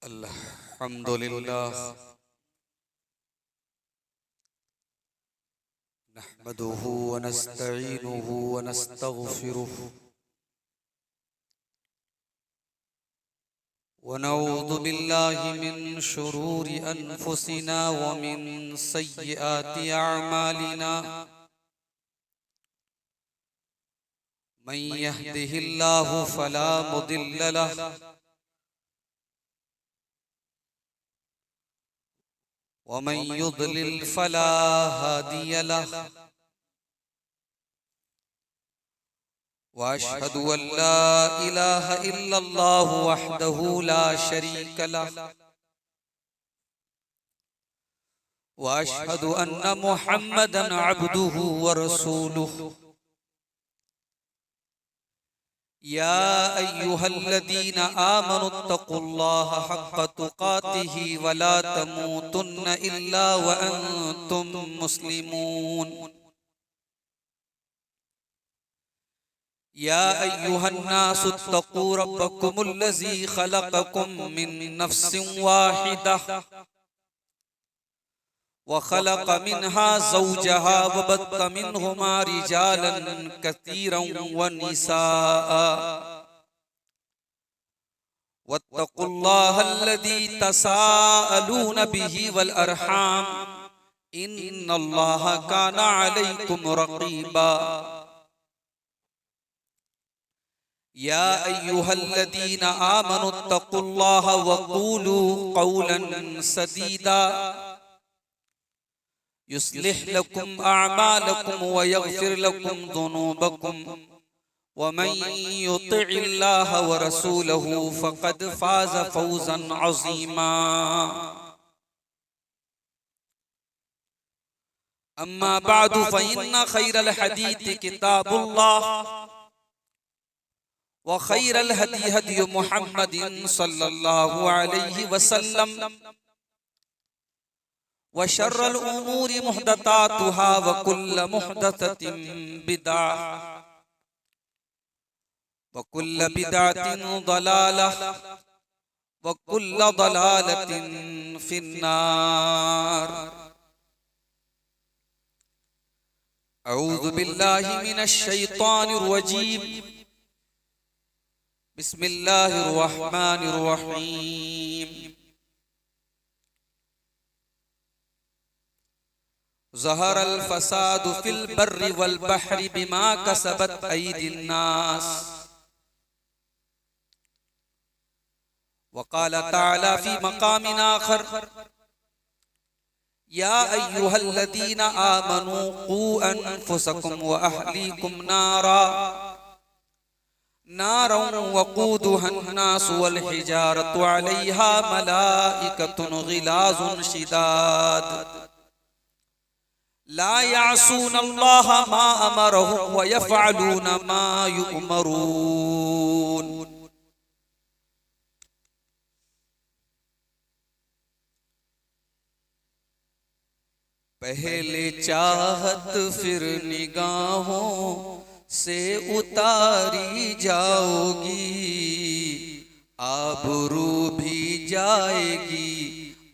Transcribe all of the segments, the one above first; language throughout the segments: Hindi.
अल्हम्दुलिल्लाह नहमदुहु व नस्तईनुहु व नस्तगफिरुहु व नऊज़ु बिल्लाहि मिन शुरूरि अनफुसिना व मिन सय्यिआति अअमालिना मन यहदिहिल्लाहु फला मुदिल्ल लहु वमन युद्लिल फला हादिय लहु वअशहदु अल्ला इलाहा इल्लल्लाहु वहदहु ला शरीक लहु वअशहदु अन्ना मुहम्मदन अब्दुहु व रसूलुहु या अय्युहल्लज़ीना आमनुत्तक़ुल्लाहा हक़्क़ तुक़ातिही व ला तमूतुन्न इल्ला व अंतुम मुस्लिमून या अय्युहन्नासुत्तक़ू रब्बकुमुल्लज़ी ख़लक़कुम मिन नफ्सिन वाहिदह व ख़लक़ मिन्हा ज़ौजहा व बत्त मिन्हुमा रिजालन कसीरन व निसाअ वत्तक़ुल्लाहल्लज़ी तसाअलून बिही वल अरहाम इन्नल्लाहा काना अलैकुम रक़ीबा या अय्युहल्लज़ीना आमनुत्तक़ुल्लाहा व क़ूलू क़ौलन सदीदा युस्लिह लकुम अअमालकुम व यग़फिर लकुम ज़ुनूबकुम व मन युतिइल्लाह व रसूलहु फ़क़द फ़ाज़ फ़ौज़न अज़ीमा अम्मा बअदु फ़इन्न ख़ैरल हदीस किताबुल्लाह व ख़ैरल हदी हदी मुहम्मदिन सल्लल्लाहु अलैहि वसल्लम व शर्रल उमूरि मुहदसातुहा व कुल्ल मुहदसतिन बिदअह व कुल्ल बिदअतिन दलालह व कुल्ल दलालतिन फिन्नार अऊज़ु बिल्लाहि मिनश शैतानिर रजीम बिस्मिल्लाहिर रहमानिर रहीम ज़हरल फ़सादु फ़िल बर्रि वल बहरि बिमा कसबत अयदिन नास वक़ाल तआला फ़ी मक़ामिन आख़र या अय्युहल्लज़ीना आमनू क़ू अनफ़ुसकुम व अहलीकुम नारन वक़ूदुहन नास वल हिजारतु अलैहा मलाइकतुन ग़िलाज़ुन शिदाद ला यासूनल्लाह मा अमरहुम व यफ़अलून मा युअमरून। पहले चाहत फिर निगाहों से उतारी जाओगी, आबरू भी जाएगी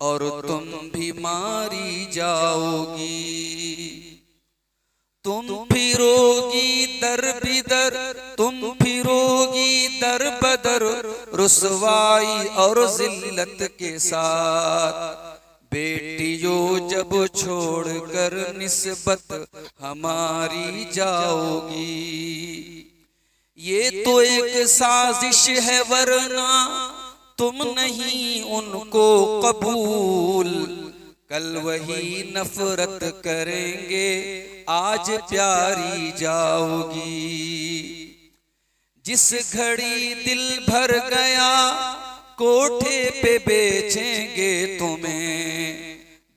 और तुम भी मारी जाओगी। तुम फिरोगी दर बिदर, तुम फिरोगी दर बदर, रुसवाई और जिल्लत के साथ। बेटियों जब छोड़कर निस्बत हमारी जाओगी, ये तो एक साजिश है वरना तुम नहीं उनको कबूल। कल वही नफरत करेंगे, आज प्यारी जाओगी। जिस घड़ी दिल भर गया कोठे पे बेचेंगे तुम्हें,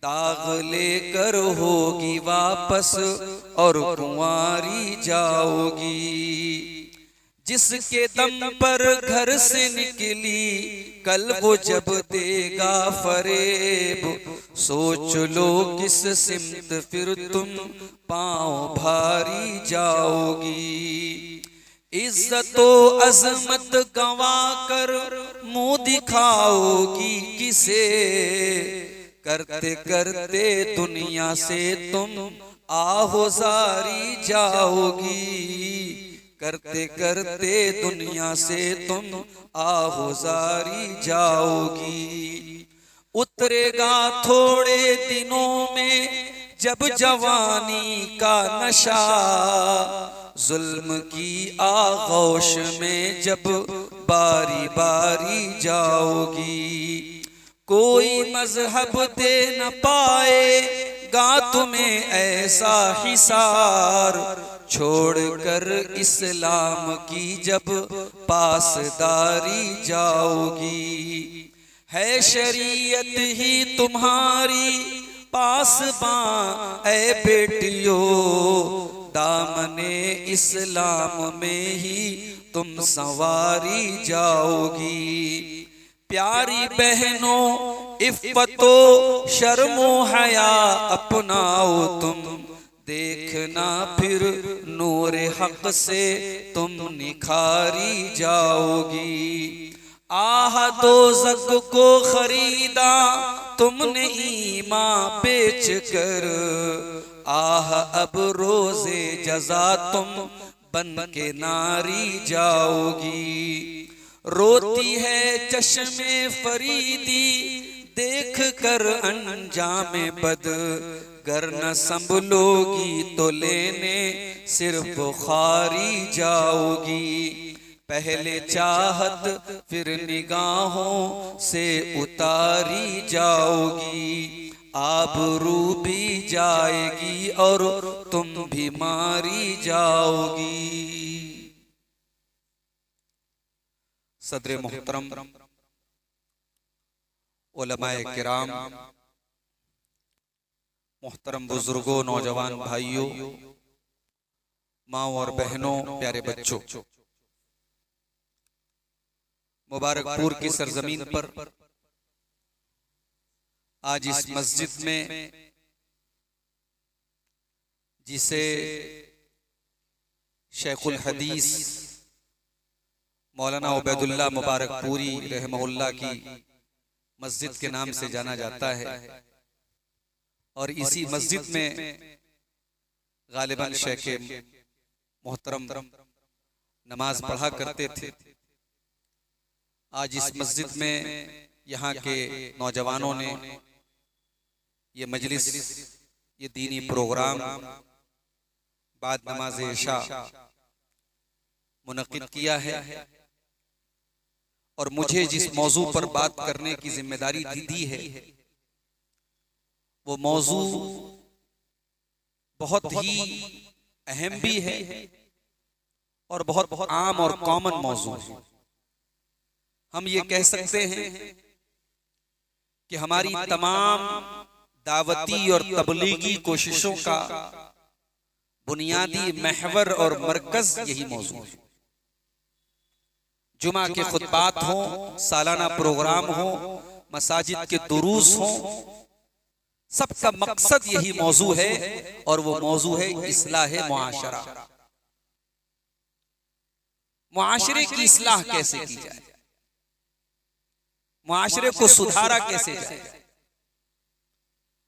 दाग लेकर होगी वापस और कुंवारी जाओगी। जिसके दम पर घर से निकली कल वो जब देगा फरेब, सोच लो किस सिमत फिर तुम पांव भारी जाओगी। इज्जतो अजमत गंवा कर मुंह दिखाओगी किसे, करते करते दुनिया से तुम आहोजारी जाओगी, करते करते दुनिया से तुम आहोजारी जाओगी। उतरेगा थोड़े दिनों में जब जवानी का नशा, जुल्म की आगोश में जब बारी बारी जाओगी। कोई मजहब दे न पाएगा तुम्हें ऐसा हिसार, छोड़कर इस्लाम की जब पासदारी जाओगी। है शरीयत ही तुम्हारी पासबां ऐ बेटियों, दामने इस्लाम में ही तुम संवारी जाओगी। प्यारी बहनों इफ़्फ़तो शर्मो हया अपनाओ तुम, देखना फिर नूर हक से तुम निखारी जाओगी। आह दोज़ख को खरीदा तुमने ईमान बेच कर, आह अब रोज़े जज़ा तुम बन के नारी जाओगी। रोती है चश्मे फरीदी देख कर अंजामे बद, गर न संभलोगी तो लेने सिर्फ बुखारी जाओगी। पहले चाहत फिर निगाहों से उतारी जाओगी, आबरू भी जाएगी और तुम भी मारी जाओगी। सदर मोहतरम उलमाए किराम, मोहतरम बुजुर्गों, नौजवान भाइयों, माँ और बहनों, प्यारे बच्चों, मुबारकपुर की सरजमीन पर आज इस मस्जिद में, जिसे शेखुल हदीस मौलाना उबैदुल्लाह मुबारकपुरी रहमहुल्लाह की मस्जिद के नाम से जाना जाता है, और इसी मस्जिद में गालिबन शेख मोहतरम नमाज पढ़ा करते थे। आज इस मस्जिद में यहाँ के नौजवानों ने ये मजलिस, ये दीनी प्रोग्राम बाद नमाज इशा मुनक्किद किया है, और मुझे जिस मौजू पर बात करने की जिम्मेदारी दी है वो मौजू बहुत ही अहम भी है और बहुत आम और कॉमन मौजू है। हम ये कह सकते हैं कि हमारी तमाम दावती और तबलीगी कोशिशों का बुनियादी महवर और मरकज यही मौजू है। जुमा के खुतबात हो, सालाना प्रोग्राम हो, मसाजिद के दुरूस हो, सबका मकसद यही मौजू है, और वो मौजू है इस्लाह मुआशरा। मुआशरे की इस्लाह कैसे की जाए, मुआशरे को सुधारा कैसे जाए,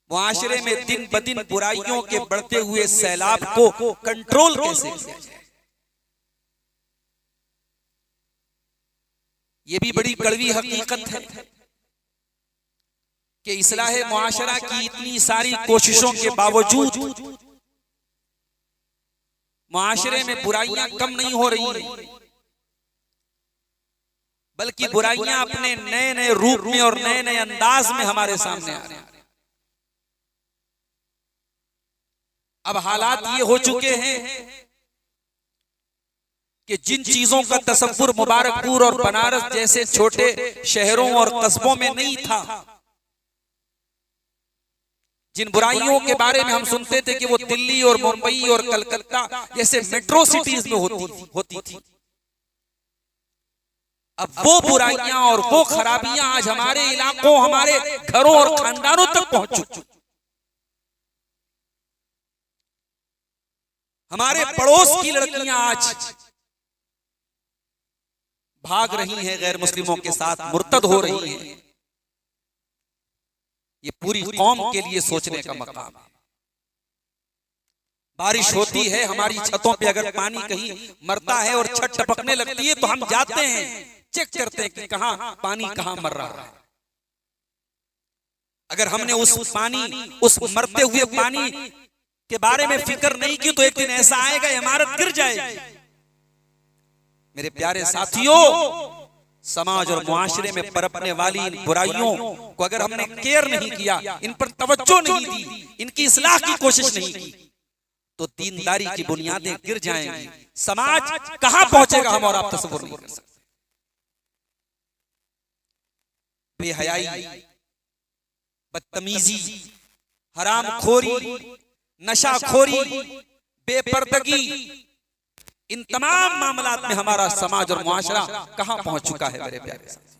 मुआशरे में दिन ब दिन बुराइयों के बढ़ते हुए सैलाब को कंट्रोल कैसे किया जाए। ये भी बड़ी कड़वी हकीकत है कि इस्लाह मुआशरा की इतनी सारी कोशिशों के बावजूद मुआशरे में बुराइयां कम नहीं हो रही हैं, बल्कि बुराइयां अपने नए नए रूप में और नए नए अंदाज में हमारे सामने आ रही हैं। अब हालात ये हो चुके हैं कि जिन चीजों का तसव्वुर मुबारकपुर और बनारस जैसे छोटे शहरों और कस्बों में नहीं था, जिन बुराइयों के बारे में हम सुनते थे कि वो दिल्ली और मुंबई और कलकत्ता जैसे मेट्रो सिटीज में होती थी, अब वो बुराइयां और वो खराबियां आज हमारे इलाकों, हमारे घरों और खानदानों तक पहुंच चुकी। हमारे पड़ोस की लड़कियां आज भाग रही हैं, गैर मुस्लिमों के साथ मुर्तद हो रही हैं। ये पूरी कौम के लिए सोचने का मकाम है। बारिश होती है, हमारी छतों पे अगर पानी कहीं मरता है और छत टपकने लगती है तो हम जाते हैं, चेक करते हैं कि कहां पानी कहां मर रहा है। अगर हमने उस पानी, उस मरते हुए पानी के बारे में फिक्र नहीं की तो एक दिन ऐसा आएगा इमारत गिर जाएगी। मेरे प्यारे साथियों, समाज और मुआशरे में पनपने वाली इन बुराइयों को अगर हमने केयर नहीं किया, इन पर तवज्जो नहीं दी, इनकी इस्लाह की कोशिश नहीं की, तो दीनदारी की बुनियादें गिर जाएंगी। समाज कहां पहुंचेगा हम और आप तस्वुर नहीं कर सकते। बेहयाई, बदतमीजी, हरामखोरी, नशाखोरी, बेपर्दगी, इन तमाम मामलात में हमारा समाज और मुआशरा कहां पहुंच चुका है मेरे प्यारे साथी।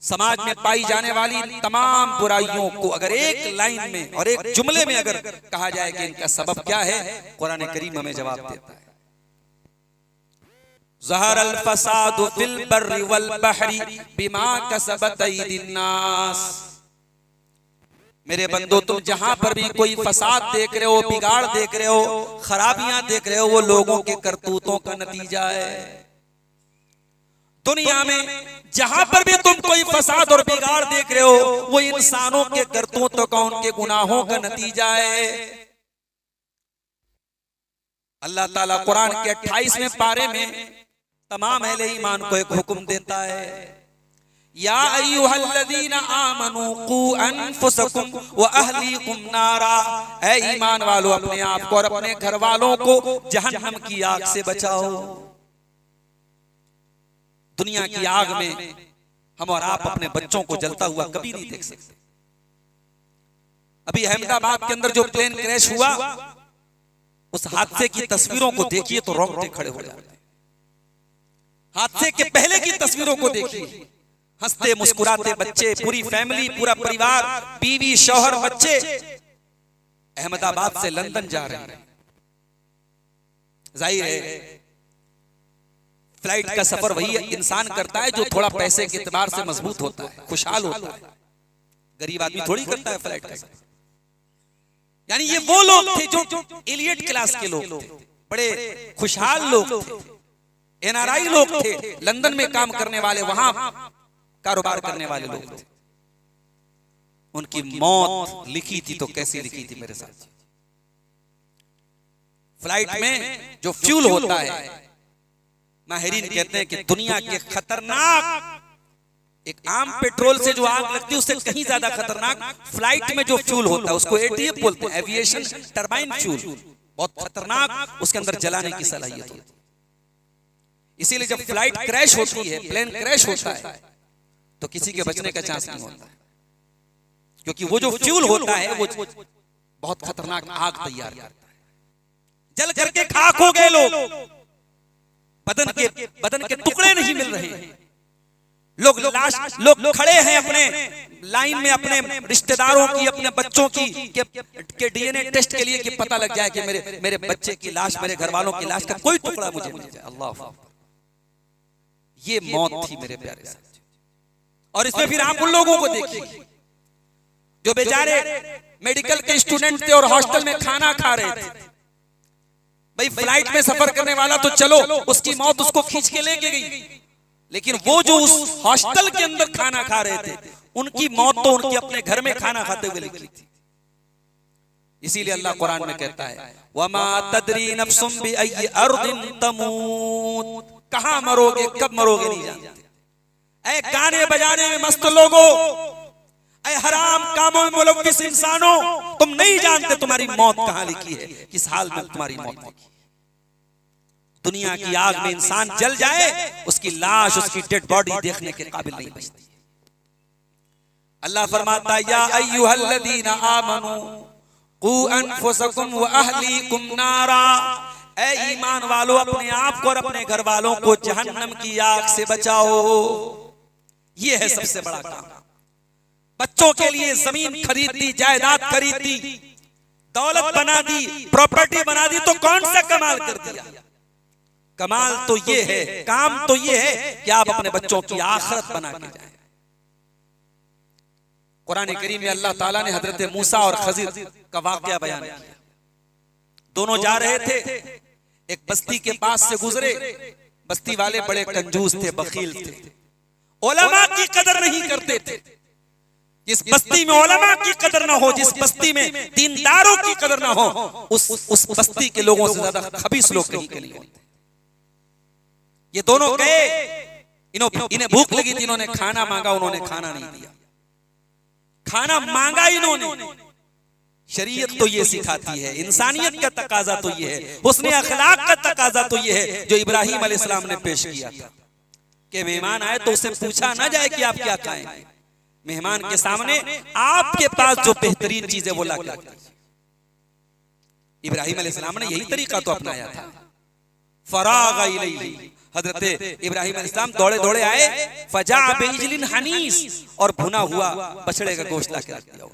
समाज में पाई जाने वाली तमाम बुराइयों को अगर एक लाइन में और एक जुमले में अगर कहा जाए कि इनका सबब क्या है, कुरान करीम हमें जवाब देता है। ज़हरल फसादु फिल बर्रि वल बहरी बिमा कसबत अयदीन नास। मेरे बंदो, तुम जहां पर भी कोई फसाद देख रहे हो, बिगाड़ देख रहे हो, खराबियां देख रहे हो, वो लोगों के करतूतों का नतीजा है। दुनिया में जहां पर भी तुम कोई फसाद और बिगाड़ देख रहे हो, वो इंसानों के करतूतों का, उनके गुनाहों का नतीजा है। अल्लाह ताला कुरान के 28वें पारे में तमाम अहले ईमान को एक हुक्म देता है, या अय्युहल्लज़ीना आमनू कू अनफुसकुम व अहलीकुम नारा। ऐ ईमान वालों, अपने आप को और अपने घर वालों को जहन्नम की आग से बचाओ। दुनिया की आग में हम और आप अपने बच्चों को जलता हुआ कभी नहीं देख सकते। अभी अहमदाबाद के अंदर जो प्लेन क्रैश हुआ, उस हादसे की तस्वीरों को देखिए तो रोंगटे खड़े हो जाते हैं। हादसे के पहले की तस्वीरों को देखिए, हंसते मुस्कुराते बच्चे, पूरी फैमिली, पूरा परिवार, बीवी, शौहर, बच्चे अहमदाबाद से लंदन जा रहे हैं। जाहिर है फ्लाइट का सफर वही इंसान करता है जो थोड़ा पैसे के एतबार से मजबूत होता है, खुशहाल होता है। गरीब आदमी थोड़ी करता है फ्लाइट का सफर। यानी ये वो लोग थे जो एलियट क्लास के लोग थे, बड़े खुशहाल लोग थे, एनआरआई लोग थे, लंदन में काम करने वाले, वहां कारोबार करने वाले लोग थे। उनकी मौत लिखी थी तो कैसी लिखी थी मेरे साथ। फ्लाइट में जो फ्यूल होता है, माहिरीन कहते हैं कि दुनिया के खतरनाक, एक आम पेट्रोल से जो आग लगती है उससे कहीं ज्यादा खतरनाक फ्लाइट में जो फ्यूल होता है, उसको एटीएफ बोलते हैं, एविएशन टरबाइन फ्यूल। बहुत खतरनाक, उसके अंदर जलाने की सलाहियत होती है। इसीलिए जब फ्लाइट क्रैश होती है, प्लेन क्रैश होता है, तो किसी के बचने का चांस नहीं होता, क्योंकि वो जो फ्यूल होता है वो बहुत खतरनाक आग तैयार करता है। जल करके खाक हो गए लोग, बदन के टुकड़े नहीं मिल रहे हैं, लोग खड़े हैं अपने लाइन में, अपने रिश्तेदारों की, अपने बच्चों की के डीएनए टेस्ट के लिए कि पता लग जाए कि मेरे बच्चे की लाश, मेरे घर वालों की लाश का कोई टुकड़ा मुझे मिल जाए। अल्लाह, ये मौत थी मेरे प्यारे साथ। और इसमें फिर आप उन लोगों को देखिए जो बेचारे मेडिकल के स्टूडेंट थे और हॉस्टल में खाना खा रहे थे। भाई फ्लाइट में सफर करने वाला तो चलो, उसकी मौत उसको खींच के लेके गई, लेकिन वो जो उस हॉस्टल के अंदर खाना खा रहे थे, उनकी मौत तो उनके अपने घर में खाना खाते हुए लिखी थी। इसीलिए अल्लाह कुरान में कहता है, वमा तदरी नफ्सुम बिअय्यि अर्दिन तमूत। कहां मरोगे, कब मरोगे नहीं जानते। ऐ गाने बजाने में मस्त लोगों, ऐ हराम कामों में मुलव्विस इंसानों, तुम नहीं जानते तुम्हारी मौत कहां लिखी है, किस हाल में तुम्हारी मौत लिखी है। दुनिया की आग में इंसान जल जाए, उसकी लाश, उसकी डेड बॉडी देखने के काबिल नहीं बचती। अल्लाह फरमाता है, या अय्युहल्लज़ीना आमनू कू अनफुसकुम व अहलीकुम नारा। ऐ ईमान वालों, अपने आप को और अपने घर वालों को जहन्नम की आग से बचाओ। ये है सबसे बड़ा काम। बच्चों के लिए जमीन खरीद दी, जायदाद खरीद दी, दौलत बना दी, प्रॉपर्टी बना दी, तो कौन सा कमाल कर दिया। कमाल तो ये है, काम तो ये है कि आप अपने बच्चों की आखिरत बना के जाएं। कुरान करीम में अल्लाह ताला ने हजरत मूसा और खजीर का वाकया बयान किया। दोनों जा रहे थे, एक बस्ती के पास से गुजरे। बस्ती वाले बड़े कंजूस थे, बखील थे, उलमा की कदर नहीं करते थे। जिस बस्ती में उलमा की कदर ना हो, जिस बस्ती में दीनदारों की कदर ना हो, उस बस्ती के लोगों से ज्यादा खबीस लोग कहीं के नहीं होते। ये दोनों गए, इन्हें भूख लगी थी, इन्होंने खाना मांगा, उन्होंने खाना नहीं दिया। खाना मांगा इन्होंने। शरीयत तो ये सिखाती है, इंसानियत का तकाजा तो ये है, हुस्न अखलाक का तकाजा तो ये है जो इब्राहिम अलैहिस्सलाम ने पेश किया था कि मेहमान आए तो उससे पूछा ना जाए कि आप क्या खाएंगे। मेहमान के सामने आपके पास जो बेहतरीन चीज है वो ला के रखिए। इब्राहिम अलैहिस्सलाम ने यही तरीका तो अपनाया था। फराग इलैहि, हजरत इब्राहिम अलैहिस्सलाम दौड़े दौड़े आए, फजा बिइजलिन हनीस, और भुना हुआ बछड़े का गोश्त ला के रख दिया।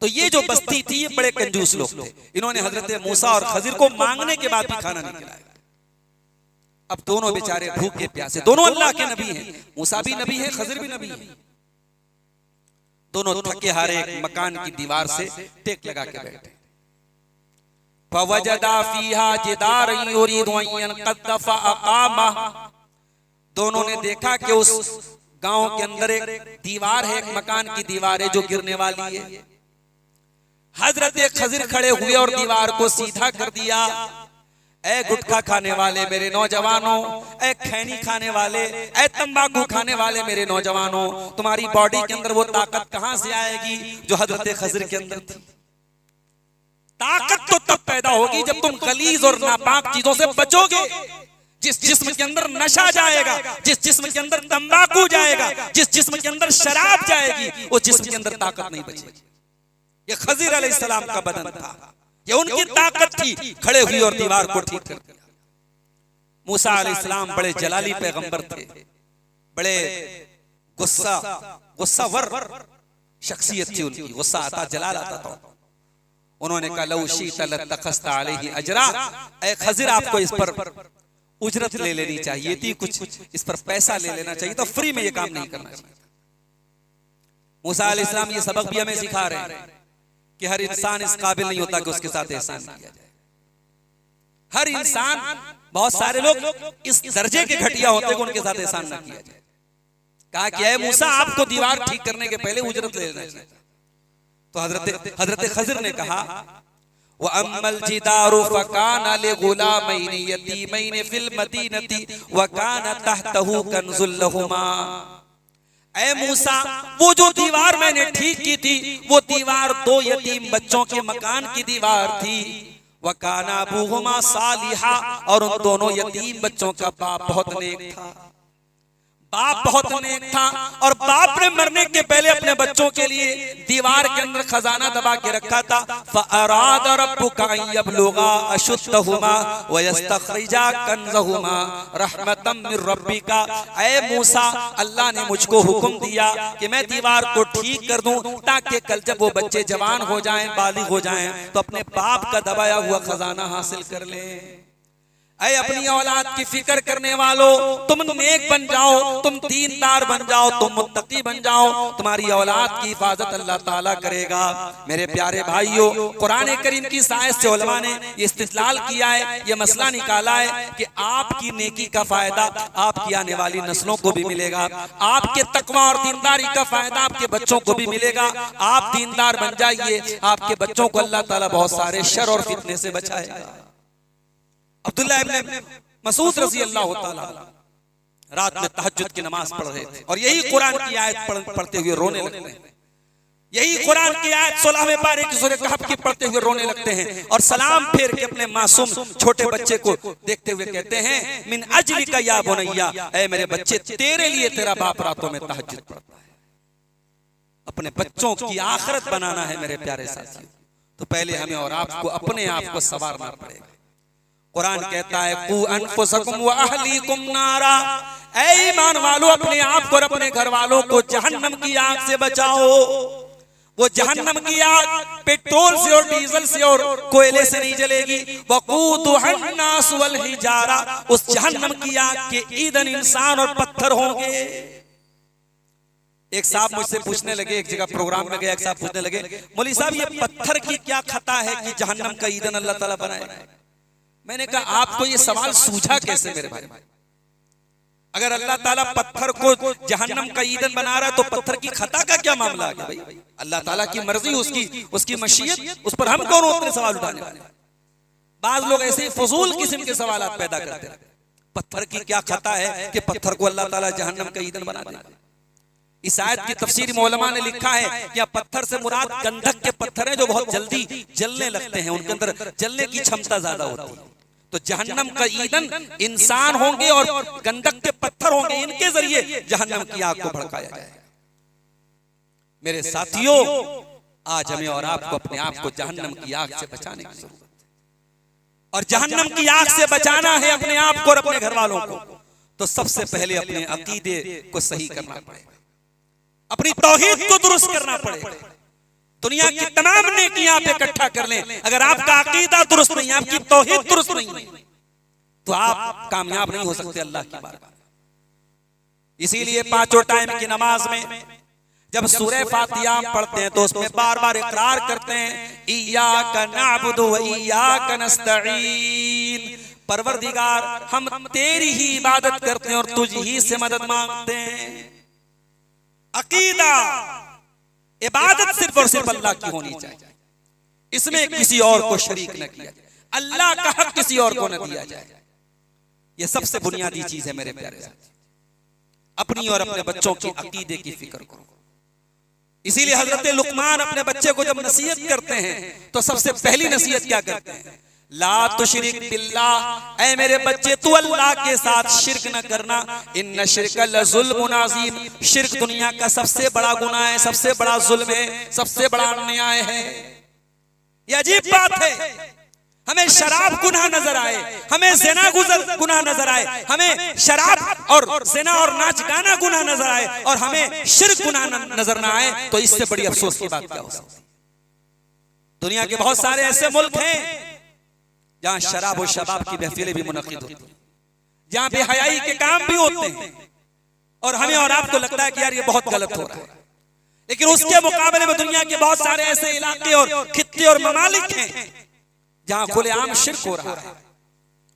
तो ये जो बस्ती थी ये बड़े कंजूस लोग थे। इन्होंने हजरत मूसा और खजीर को मांगने के बाद भी खाना नहीं खिलाया। अब दोनों बेचारे भूखे प्यासे, दोनों अल्लाह के नबी हैं, मूसा भी नबी है, खजीर भी नबी है। दोनों थके हारे एक मकान की दीवार से टेक लगा के बैठे। फवजदा फीहा जिदारन युरीदु अन यनक़द्द फ़अक़ामा, दोनों ने देखा कि उस गांव के अंदर एक दीवार है, एक मकान की दीवार है जो गिरने वाली है। हजरत खजीर खड़े हुए और दीवार को सीधा कर दिया। ए गुटखा खाने वाले मेरे नौजवानों, ए खैनी खाने वाले, ए तंबाकू खाने वाले मेरे नौजवानों, तुम्हारी बॉडी के अंदर वो ताकत कहां से आएगी जो हजरत खजीर के अंदर थी? ताकत तो तब पैदा होगी जब तुम गलीज और नापाक चीजों से बचोगे। जिस जिस्म के अंदर नशा जाएगा, जिस जिस्म के अंदर तंबाकू जाएगा, जिस जिस्म के अंदर शराब जाएगी, वो जिस्म के अंदर ताकत नहीं बचेगी। ये खजीर अलैहिस्सलाम का बदन था, ये उनकी ताकत थी। खड़े हुई और दीवार को ठीक कर दिया। मूसा अलैहिस्सलाम बड़े जलाली पैगंबर थे, बड़े गुस्सावर शख्सियत थी उनकी, गुस्सा आता, जलाल आता था। उन्होंने कहा लौ शीत लत्तखज़्त अलैहि अजरा, ए खजीर आपको इस पर उजरत ले लेनी चाहिए थी, कुछ इस पर पैसा ले लेना चाहिए, तो फ्री में ये काम नहीं करना चाहिए। मूसा अलैहिस्सलाम ये सबक भी हमें सिखा रहे हैं कि हर इंसान इस काबिल नहीं होता कि उसके साथ एहसान किया जाए। हर इंसान, बहुत सारे लोग इस दर्जे के घटिया होते कि उनके साथ एहसान ना किया जाए। कहा कि ऐ मूसा आपको दीवार ठीक करने के पहले उजरत ले लेना चाहिए। तो हजरत खजीर ने कहा व अम्मल जिदारु फकाना लिगुलामैनि यतीमैनि फिल मदीनति व काना तहतहु कन्जुल लहुमा। ऐ मूसा, वो जो दीवार मैंने ठीक की थी वो दीवार दो यतीम बच्चों के मकान की दीवार थी। वकाना अबूहुमा सालिहा, और उन दोनों यतीम बच्चों का बाप बहुत नेक था। बाप बहुत नेक था और बाप ने मरने के पहले अपने बच्चों के लिए दीवार के अंदर खजाना दबा के रखा था। फ़अराद रब्बुका अन यबलुगा अशुद्धहुमा व यस्तखरिजा कन्ज़हुमा रहमतम मिर रब्बिका। ऐ मूसा, अल्लाह ने मुझको हुक्म दिया कि मैं दीवार को ठीक कर दूं ताकि कल जब वो बच्चे जवान हो जाएं, बालिग हो जाएं, तो अपने बाप का दबाया हुआ खजाना हासिल कर लें। ऐ अपनी औलाद की फिक्र करने वालों, तुम नेक बन जाओ, तुम दीनदार बन जाओ, तुम मुत्तकी बन जाओ, तुम्हारी औलाद की हिफाजत अल्लाह ताला करेगा। मेरे प्यारे भाइयों, कुरान करीम की साइंस से उलमा ने इस्तिदलाल किया है, ये मसला निकाला है कि आपकी नेकी का फायदा आपकी आने वाली नस्लों को भी मिलेगा, आपके तकवा और दीनदारी का फायदा आपके बच्चों को भी मिलेगा। आप दीनदार बन जाइए, आपके बच्चों को अल्लाह ताला बहुत सारे शर और फितने से बचाएगा। अब्दुल्ला इब्न मसूद रज़ी अल्लाह ताला रात में तहज्जुद की नमाज पढ़ रहे थे और यही कुरान की आयत पढ़ते हुए रोने लगते हैं। यही कुरान की आयत 16वें पारे की सूरह कहफ की पढ़ते हुए रोने लगते हैं और सलाम फेर के अपने मासूम छोटे बच्चे को देखते हुए कहते हैं मिन अजलिका या बुनैया, ऐ मेरे बच्चे, तेरे लिए तेरा बाप रातों में तहज्जुद पढ़ता है। अपने बच्चों की आखिरत बनाना है मेरे प्यारे साथियों, तो पहले हमें और आपको अपने आप को संवारना पड़ेगा। कुरान कहता है कू अनफुसकुम व अहलीकुम नारा, ऐ ईमान वालों, अपने आप को और अपने घर वालों को जहन्नम की आग से बचाओ। वो जहन्नम की आग पेट्रोल से और डीजल से और कोयले से नहीं जलेगी। वक़ूदुहन्नास वल हिजारा, उस जहन्नम की आग के ईंधन इंसान और पत्थर होंगे। एक साहब मुझसे पूछने लगे, एक जगह प्रोग्राम में गया, एक साहब पूछने लगे, मौलवी साहब ये पत्थर की क्या खता है कि जहन्नम का ईंधन अल्लाह ताला बनाए? मैंने कहा आपको ये सवाल सूझा कैसे मेरे भाई? अगर अल्लाह ताला पत्थर को जहन्नम का ईंधन बना रहा है तो पत्थर की खता का क्या मामला आ गया भाई? अल्लाह ताला की मर्जी, उसकी मशीयत, उस पर हम कौन उतने सवाल उठाने वाले? बाज लोग ऐसे ही फजूल किस्म के सवाल पैदा करते हैं। पत्थर की क्या खता है कि पत्थर को अल्लाह ताला जहन्नम का ईंधन बना देगा? इस आयत की तफसीर में उलमा ने लिखा है कि पत्थर से मुराद गंधक के पत्थर हैं जो बहुत जल्दी जलने लगते हैं, उनके अंदर जलने की क्षमता ज्यादा होती है। तो जहन्नम का ईंधन इंसान होंगे और गंधक के पत्थर होंगे, इनके जरिए जहन्नम की आग को भड़काया जाएगा। मेरे साथियों, आज हमें और आपको अपने आप को जहन्नम की आग से बचाने की जरूरत है। और जहन्नम की आग से बचाना है अपने आप को और अपने घर वालों को, तो सबसे पहले अपने अकीदे को सही करना पड़ेगा, अपनी तौहीद को दुरुस्त करना पड़ेगा। दुनिया की तमाम नेकियां आप इकट्ठा कर लें, अगर आपका अकीदा दुरुस्त नहीं है, आपकी तौहीद दुरुस्त नहीं है, तो आप कामयाब नहीं हो सकते अल्लाह की बारगाह में। इसीलिए पांचों टाइम की नमाज में जब सूरह फातिहा पढ़ते हैं तो उसमें बार बार इकरार करते हैं, इय्याका नअबुदु व इय्याका नस्तईन, परवरदिगार हम तेरी ही इबादत करते हैं और तुझ ही से मदद मांगते हैं। अकीदा, इबादत सिर्फ और सिर्फ अल्लाह की होनी चाहिए, इसमें किसी और को शरीक न किया जाए, अल्लाह का हक किसी और को न दिया जाए। यह सबसे बुनियादी चीज है मेरे प्यारे साथी। अपनी और अपने बच्चों की अकीदे की फिक्र करो। इसीलिए हजरत लुकमान अपने बच्चे को जब नसीहत करते हैं तो सबसे पहली नसीहत क्या करते हैं? ला तुशरिक बिल्लाह, ऐ मेरे बच्चे तू अल्लाह के साथ शिरक न करना, इन्ना शिरक लजुल्मुन अज़ीम, शिरक दुनिया का सबसे बड़ा गुनाह है, सबसे बड़ा जुल्म है, सबसे बड़ा अन्याय है। ये अजीब बात है, हमें शराब गुनाह नजर आए, हमें ज़िना गुनाह नजर आए, हमें शराब और ज़िना और नाच गाना गुनाह नजर आए और हमें शिरक गुनाह नजर ना आए, तो इससे बड़ी अफसोस की बात क्या हो सकती? दुनिया के बहुत सारे ऐसे मुल्क हैं जहां शराब और शबाब की महफिलें भी मुनक्किद होती हैं, जहां बेहयाई के काम भी होते हैं, और हमें और आपको लगता है कि यार ये बहुत गलत हो रहा है। लेकिन उसके मुकाबले में दुनिया के बहुत सारे ऐसे इलाके और खित्ते और ममालिक हैं जहां खुलेआम शिर्क हो रहा है।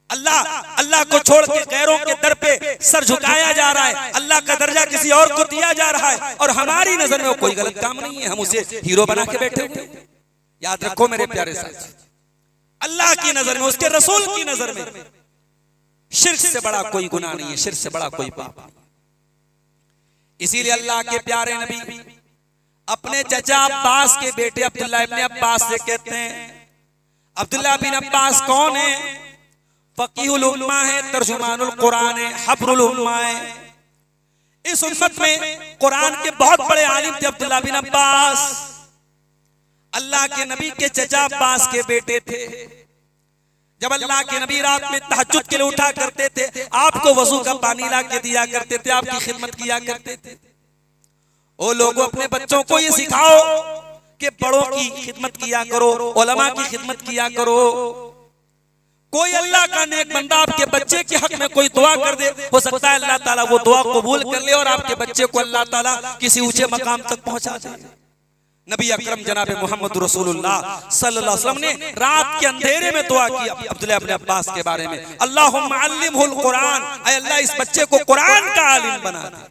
अल्लाह को छोड़ के गैरों के दर पे सर झुकाया जा रहा है, अल्लाह का दर्जा किसी और को दिया जा रहा है, और हमारी नजर में वो कोई गलत काम नहीं है, हम उसे हीरो बना के बैठे हुए। याद रखो मेरे प्यारे साथी, अल्लाह की नजर में, उसके रसूल की नजर में शिर्क से बड़ा कोई गुनाह नहीं है, शिर्क से बड़ा कोई पाप नहीं। इसीलिए अल्लाह के प्यारे नबी अपने चचा अब्बास के बेटे अब्दुल्ला इब्न अब्बास से कहते हैं, अब्दुल्ला बिन अब्बास कौन है? फकीहुल उम्मा है, तर्जुमानुल कुरान है, हब्रुल उम्मा है। इस उम्मत में कुरान के बहुत बड़े आलिम थे अब्दुल्ला बिन अब्बास। अल्लाह के नबी के चचा अब्बास के बेटे थे। जब अल्लाह के नबी रात में तहज्जुद के लिए उठा करते थे, आपको वजू का पानी ला के दिया करते थे, आपकी खिदमत किया करते थे। ओ लोगों, अपने बच्चों को ये सिखाओ कि बड़ों की खिदमत किया करो, उलमा की खिदमत किया करो। कोई अल्लाह का नेक बंदा आपके बच्चे के हक में कोई दुआ कर दे, हो सकता है अल्लाह ताला वो दुआ कबूल कर ले और आपके बच्चे को अल्लाह ताला किसी ऊंचे मकाम तक पहुंचा दे। नबी अकरम जनाब मोहम्मद रसूलुल्लाह सल्लल्लाहु अलैहि वसल्लम ने रात के अंधेरे में दुआ की अब्दुल्लाह इब्न अब्बास के बारे में, अल्लाहुम्मा अल्लिमहुल कुरान, ऐ अल्लाह इस बच्चे को कुरान का आलिम बना दे।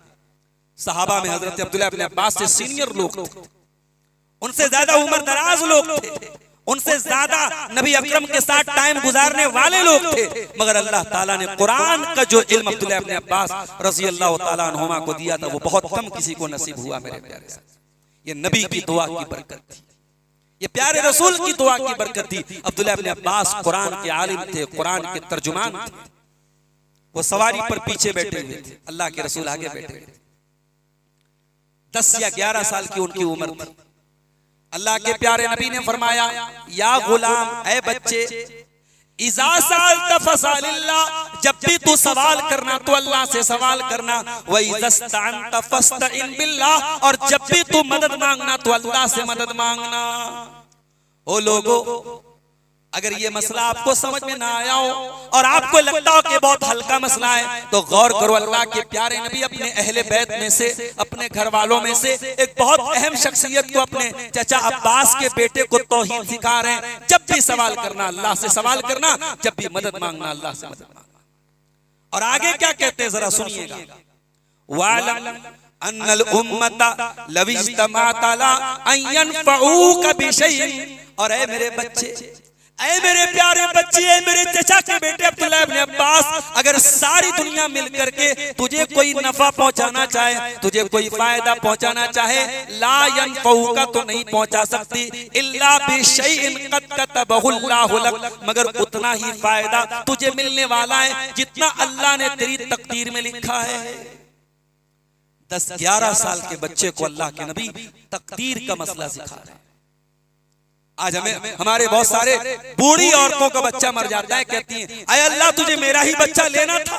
सहाबा में हजरत अब्दुल्लाह इब्न अब्बास से सीनियर लोग थे, उनसे ज्यादा उम्र दराज लोग थे, उनसे ज्यादा नबी अकरम के साथ टाइम गुजारने वाले लोग थे, मगर अल्लाह ताला ने कुरान का जो इल्म अब्दुल्लाह इब्न अब्बास रज़ी अल्लाह ताला अन्हुमा को दिया था, वो बहुत कम किसी को नसीब हुआ मेरे प्यारे साथ। ये नबी की दुआ की बरकत थी, ये प्यारे रसूल की दुआ की बरकत थी। अब्दुल्लाह इब्न अब्बास कुरान के आलिम थे, कुरान के तर्जुमान थे। वो सवारी पर पीछे बैठे हुए थे, अल्लाह के रसूल आगे बैठे हुए थे। 10 या 11 साल की उनकी उम्र थी। अल्लाह के प्यारे नबी ने फरमाया, या गुलाम, ऐ बच्चे, इज़ा सअल्ता फसअलिल्लाह, जब भी तू सवाल करना तो अल्लाह से सवाल करना। व इज़ा इस्तअनता फस्तइन बिल्लाह, और जब भी तू मदद मांगना तो अल्लाह से मदद मांगना। ओ लोगों, अगर ये मसला आपको समझ में ना आया हो और आपको लगता हो कि बहुत हल्का मसला है, तो गौर करो, अल्लाह के प्यारे नबी अपने अहले बैत में से, अपने घर वालों में से एक बहुत अहम शख्सियत को, अपने चाचा अब्बास के बेटे को तौहीद सिखा रहे हैं। जब भी सवाल करना अल्लाह से सवाल करना, जब भी मदद मांगना अल्लाह से मदद मांगना। और आगे क्या कहते हैं जरा सुनिएगा। वालम अन्नल उम्मता लव इज्तमाअत अला अन यनफऊका बिशैइन, और ऐ मेरे बच्चे, ऐ मेरे प्यारे बच्चे, ऐ मेरे चचा के बेटे अब्दुल्ला इब्न अब्बास, अगर सारी दुनिया मिल करके तुझे कोई नफा पहुंचाना चाहे, तुझे कोई फायदा पहुंचाना चाहे, ला यनफऊका, तो नहीं पहुंचा सकती, इल्ला बिशैइन कद कतबहुल्लाहु लक, मगर उतना ही फायदा तुझे मिलने वाला है जितना अल्लाह ने तेरी तकदीर में लिखा है। 10-11 साल के बच्चे को अल्लाह के नबी तकदीर का मसला सिखा रहे हैं। आज हमें हमारे बहुत सारे बूढ़ी औरतों का बच्चा मर जाता है, कहती हैं अय अल्लाह तुझे मेरा ही बच्चा लेना था।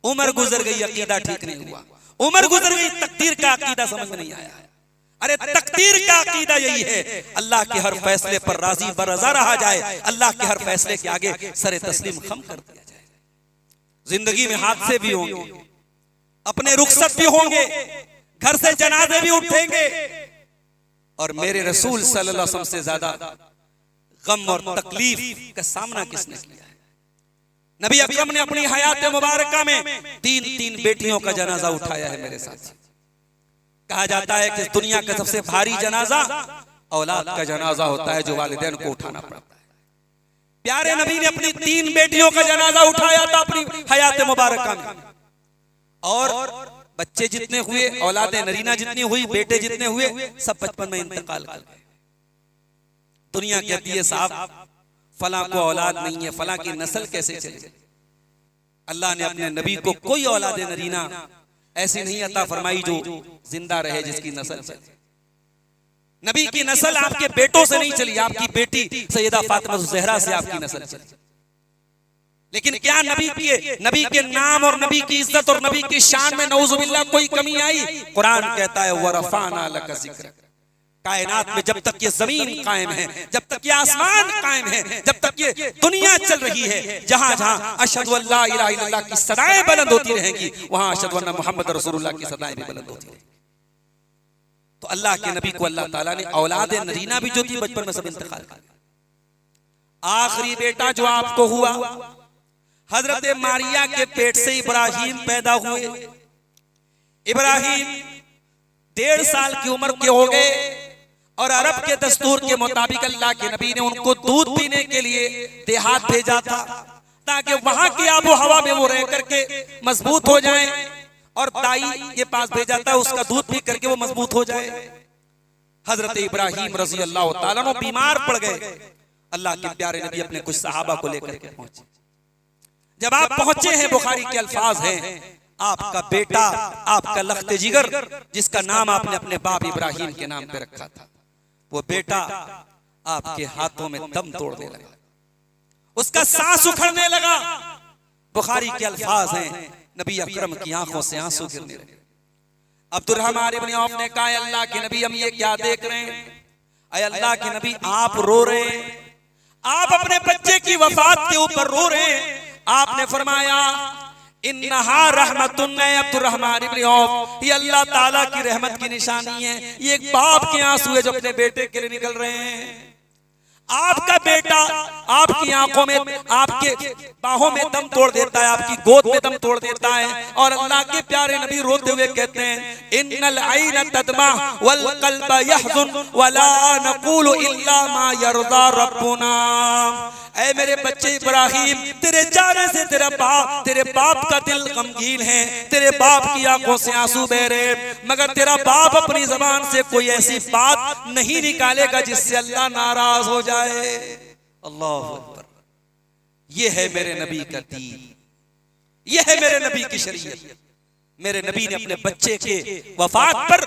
उम्र गुजर गई, अकीदा ठीक नहीं हुआ, उम्र गुजर गई, तकदीर का अकीदा समझ में नहीं आया। अरे तकदीर का अकीदा यही है, अल्लाह के हर फैसले पर राजी बरज़ा रहा जाए, अल्लाह के हर फैसले के आगे सरे तस्लीम खम कर दिया जाए। जिंदगी में हादसे भी होंगे, अपने रुखसत भी होंगे, घर से जनाजे भी उठेंगे, और मेरे रसूल सल्लल्लाहु अलैहि वसल्लम से ज्यादा गम और तकलीफ का सामना किसने किया है? नबी अकरम ने अपनी हयात मुबारका में 3 बेटियों का जनाजा उठाया है मेरे साथ। कहा जाता है कि दुनिया का सबसे भारी जनाजा औलाद का जनाजा होता है, जो वालिदैन को उठाना पड़ता है। प्यारे नबी ने अपनी 3 बेटियों का जनाजा उठाया था अपनी हयात मुबारका में, और बच्चे जितने हुए, औलादे नरीना जितनी हुई, बेटे जितने हुए, सब बचपन में इंतकाल कर गए। दुनिया कहती है साहब फला को औलाद नहीं है, फला की नस्ल कैसे चले? अल्लाह ने अपने नबी को कोई औलादे नरीना ऐसी नहीं अता फरमाई जो जिंदा रहे, जिसकी नस्ल चले। नबी की नस्ल आपके बेटों से नहीं चली, आपकी बेटी सैयदा फातिमा ज़हरा से आपकी नस्ल चली। लेकिन क्या नबी के नाम और नबी की इज्जत और नबी की शान में नऊजुबिल्लाह कोई कमी आई? कुरान कहता है वरफाना लका ज़िक्र। कायनात में जब तक ये जमीन कायम है, जब तक ये आसमान कायम है, जब तक ये दुनिया चल रही है, जहां जहां अशहदु अल्ला इलाहा इल्लल्लाह की सदाएं बुलंद होती रहेंगी, वहां अशहदु अन्ना मुहम्मद रसूलुल्लाह की सदाएं भी बुलंद होती रहेंगी। तो अल्लाह के नबी को अल्लाह ताला ने औलाद नरीना भी जो थी बचपन में सब इंतकाल कर दिया। आखिरी बेटा जो आपको हुआ, हजरत मारिया के पेट से इब्राहिम पैदा हुए। इब्राहिम 1.5 साल की उम्र के हो गए, और अरब के दस्तूर के मुताबिक अल्लाह के नबी ने उनको दूध पीने के लिए देहात भेजा था, ताकि वहां की आबो हवा में वो रह करके मजबूत हो जाए, और दाई के पास भेजा था, उसका दूध पी करके वो मजबूत हो जाए। हजरत इब्राहिम रजी अल्लाह ताला अन्हु बीमार पड़ गए। अल्लाह के प्यारे नबी अपने कुछ सहाबा को लेकर के पहुंचे। जब आप पहुंचे हैं, बुखारी के अल्फाज हैं, आपका बेटा, आपका लख्त जिगर, जिसका नाम आपने अपने बाप इब्राहिम के नाम पे रखा था, वो बेटा आपके हाथों में दम तोड़ने लगा, उसका सांस उखड़ने लगा। बुखारी के अल्फाज हैं, नबी अकरम की आंखों से आंसू गिरने लगे। अब्दुर्रहमान इब्न औफ ने कहा, अल्लाह के नबी हम ये क्या देख रहे हैं? अय अल्लाह के नबी आप रो रहे हैं, आप अपने बच्चे की वफात के ऊपर रो रहे हैं। आपने फरमाया इन्नहा रहमतुन, अब्दुर्रहमान इब्न औफ, ये अल्लाह ताला की रहमत की निशानी है। ये एक बाप के आंसू है जो अपने बेटे के लिए निकल रहे हैं। आपका बेटा आपकी आंखों में, आपके बाहों में दम तोड़ देता है, आपकी गोद में दम तोड़ देता है, और अल्लाह के प्यारे नबी रोते हुए कहते हैं इन्नल ऐन तदमा वल कल्ब यहज़ुन वला नक़ूलु इल्ला मा यरज़ा रब्बुना। ऐ मेरे बच्चे इब्राहिम, तेरे जाने से तेरे बाप का दिल गमगीन है, तेरे बाप की आंखों से आंसू बह रहे, मगर तेरा बाप अपनी जबान से कोई ऐसी बात नहीं निकालेगा जिससे अल्लाह नाराज हो जाए। अल्लाह अकबर। ये है मेरे नबी का दीन, ये है मेरे नबी की शरीयत। मेरे नबी ने अपने बच्चे के वफात पर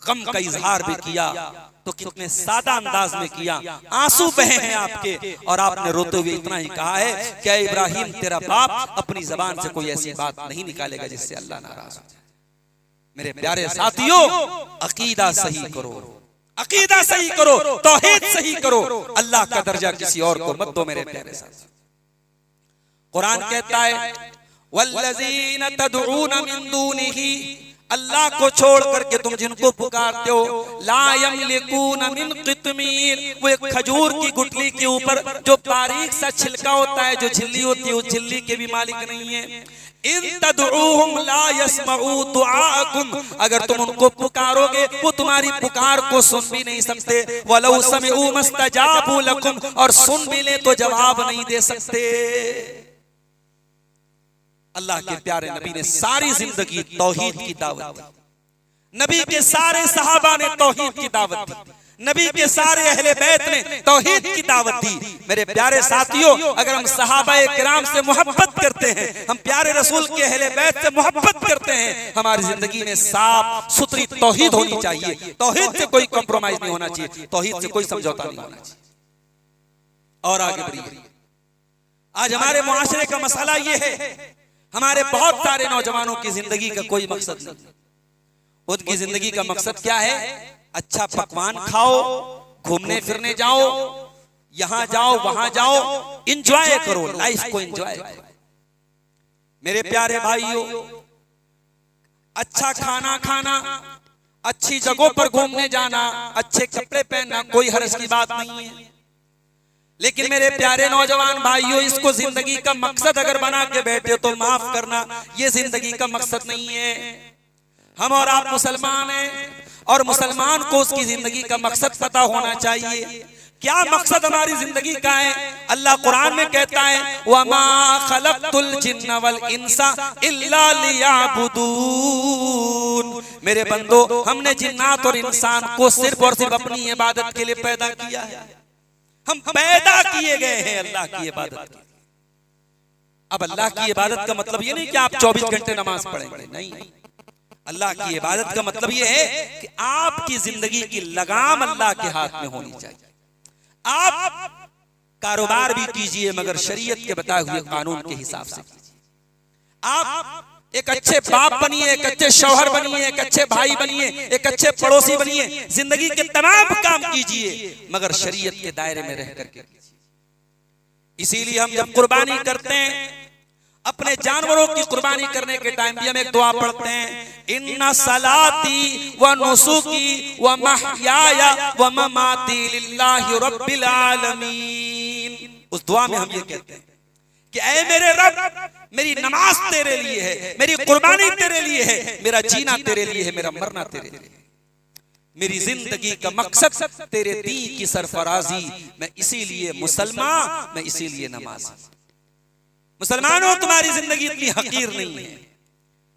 गम का इजहार भी किया तो कितने सादा अंदाज में किया, आंसू बहे हैं आपके, और आपने रोते हुए इतना ही कहा है कि इब्राहिम तेरा बाप अपनी जबान से कोई ऐसी बात नहीं निकालेगा जिससे अल्लाह नाराज हो जाए। मेरे प्यारे साथियों, अकीदा सही करो, अकीदा सही करो, तौहीद सही करो, अल्लाह का दर्जा किसी और को मत दो। मेरे प्यारे साथियों, कुरान कहता है वल्लज़ीना तदऊना मिन दूनिही, अल्लाह को छोड़ करके तुम जिनको पुकारते हो, ला यमलिकूना मिन क़ित्मीर, वो एक खजूर की गुठली के ऊपर जो बारीक सा छिलका होता है, जो झिल्ली होती है, उस झिल्ली के भी मालिक नहीं है। इन तदऊहुम ला यस्मऊ दुआकुम, अगर तुम उनको पुकारोगे वो तुम्हारी पुकार को सुन भी नहीं सकते। वलौ समिऊ मस्तजाबू लकुम, और सुन भी ले तो जवाब नहीं दे सकते। अल्लाह के प्यारे नबी ने सारी जिंदगी तौहीद की दावत दी, नबी के सारे सहाबा ने तौहीद की दावत दी, नबी के सारे अहले बैत ने तौहीद की दावत दी। मेरे प्यारे साथियों, अगर हम सहाबाए किराम से मोहब्बत करते हैं, हम प्यारे रसूल के अहले बैत से मोहब्बत करते हैं, हमारी जिंदगी में साफ सुथरी तौहीद होनी चाहिए। तौहीद से कोई कॉम्प्रोमाइज नहीं होना चाहिए, तौहीद से कोई समझौता नहीं होना चाहिए। और आगे बढ़िए, आज हमारे मुआशरे का मसला ये है, हमारे बहुत सारे नौजवानों की जिंदगी का कोई मकसद नहीं। उनकी जिंदगी का मकसद क्या है? अच्छा पकवान खाओ, घूमने फिरने जाओ, यहां जाओ वहां जाओ, एंजॉय करो, लाइफ को एंजॉय करो। मेरे प्यारे भाइयों, अच्छा खाना खाना, अच्छी जगहों पर घूमने जाना, अच्छे कपड़े पहनना, कोई हर्ज की बात नहीं है। लेकिन मेरे प्यारे नौजवान भाइयों, इसको जिंदगी का मकसद अगर बना के बैठे तो माफ करना, ये जिंदगी का मकसद नहीं है। हम और आप मुसलमान हैं, और मुसलमान को उसकी जिंदगी का मकसद पता होना चाहिए। क्या मकसद हमारी जिंदगी का है? अल्लाह कुरान में कहता है वमा खलक़तुल जिन्ना वल इंसा इल्ला लियअबुदून, मेरे बंदो, हमने जिन्नात और इंसान को सिर्फ और सिर्फ अपनी इबादत के लिए पैदा किया है। हम पैदा किए गए हैं अल्लाह की इबादत के लिए। अब अल्लाह की इबादत का मतलब ये नहीं कि आप 24 घंटे नमाज पढ़ेंगे, नहीं। अल्लाह की इबादत का मतलब ये है कि आपकी जिंदगी की लगाम अल्लाह के हाथ में होनी चाहिए। आप कारोबार भी कीजिए मगर शरीयत के बताए हुए कानून के हिसाब से कीजिए। आप एक अच्छे बाप बनिए, एक अच्छे शौहर बनिए, एक अच्छे भाई बनिए, एक अच्छे पड़ोसी बनिए, जिंदगी के तमाम काम कीजिए मगर शरीयत के दायरे में रह करके कीजिए। इसीलिए हम जब कुर्बानी करते हैं, अपने जानवरों की कुर्बानी करने के टाइम भी हम एक दुआ पढ़ते हैं, इन्ना सलाती व नुसुकी व महयाया व ममाती लिल्लाहि रब्बिल आलमीन। उस दुआ में हम ये कहते हैं कि ऐ मेरे रब, मेरी नमाज तेरे लिए है, मेरी कुर्बानी तेरे लिए है, मेरा जीना तेरे लिए है, मेरा मरना तेरे लिए है, मेरी जिंदगी का मकसद तेरे दीन की सरफराजी, मैं इसीलिए मुसलमान, मैं इसीलिए नमाज़ी। मुसलमानों, तुम्हारी जिंदगी इतनी हकीर नहीं है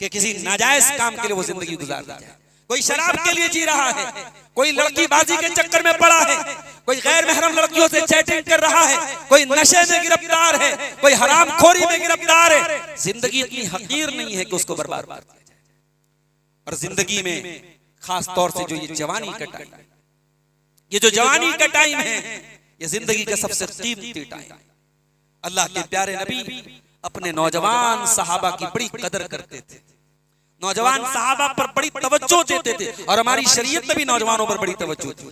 कि किसी नाजायज काम के लिए वो जिंदगी गुजार दी जाए। कोई शराब के लिए जी रहा है, कोई लड़की बाजी के चक्कर में पड़ा है, कोई गैर महरम लड़कियों से चैटिंग कर रहा है, कोई नशे में गिरफ्तार है, कोई हरामखोरी में गिरफ्तार है। जिंदगी इतनी हकीर नहीं है कि उसको बर्बाद कर दिया जाए। और जिंदगी में खास तौर से जो ये जवानी का टाइम, ये जो जवानी का टाइम है, ये जिंदगी का सबसे कीमती टाइम। अल्लाह के प्यारे नबी अपने नौजवान सहाबा की बड़ी कदर करते थे, नौजवान सहाबा पर बड़ी तवज्जो देते थे, और हमारी शरीयत में भी नौजवानों पर बड़ी तवज्जो थी।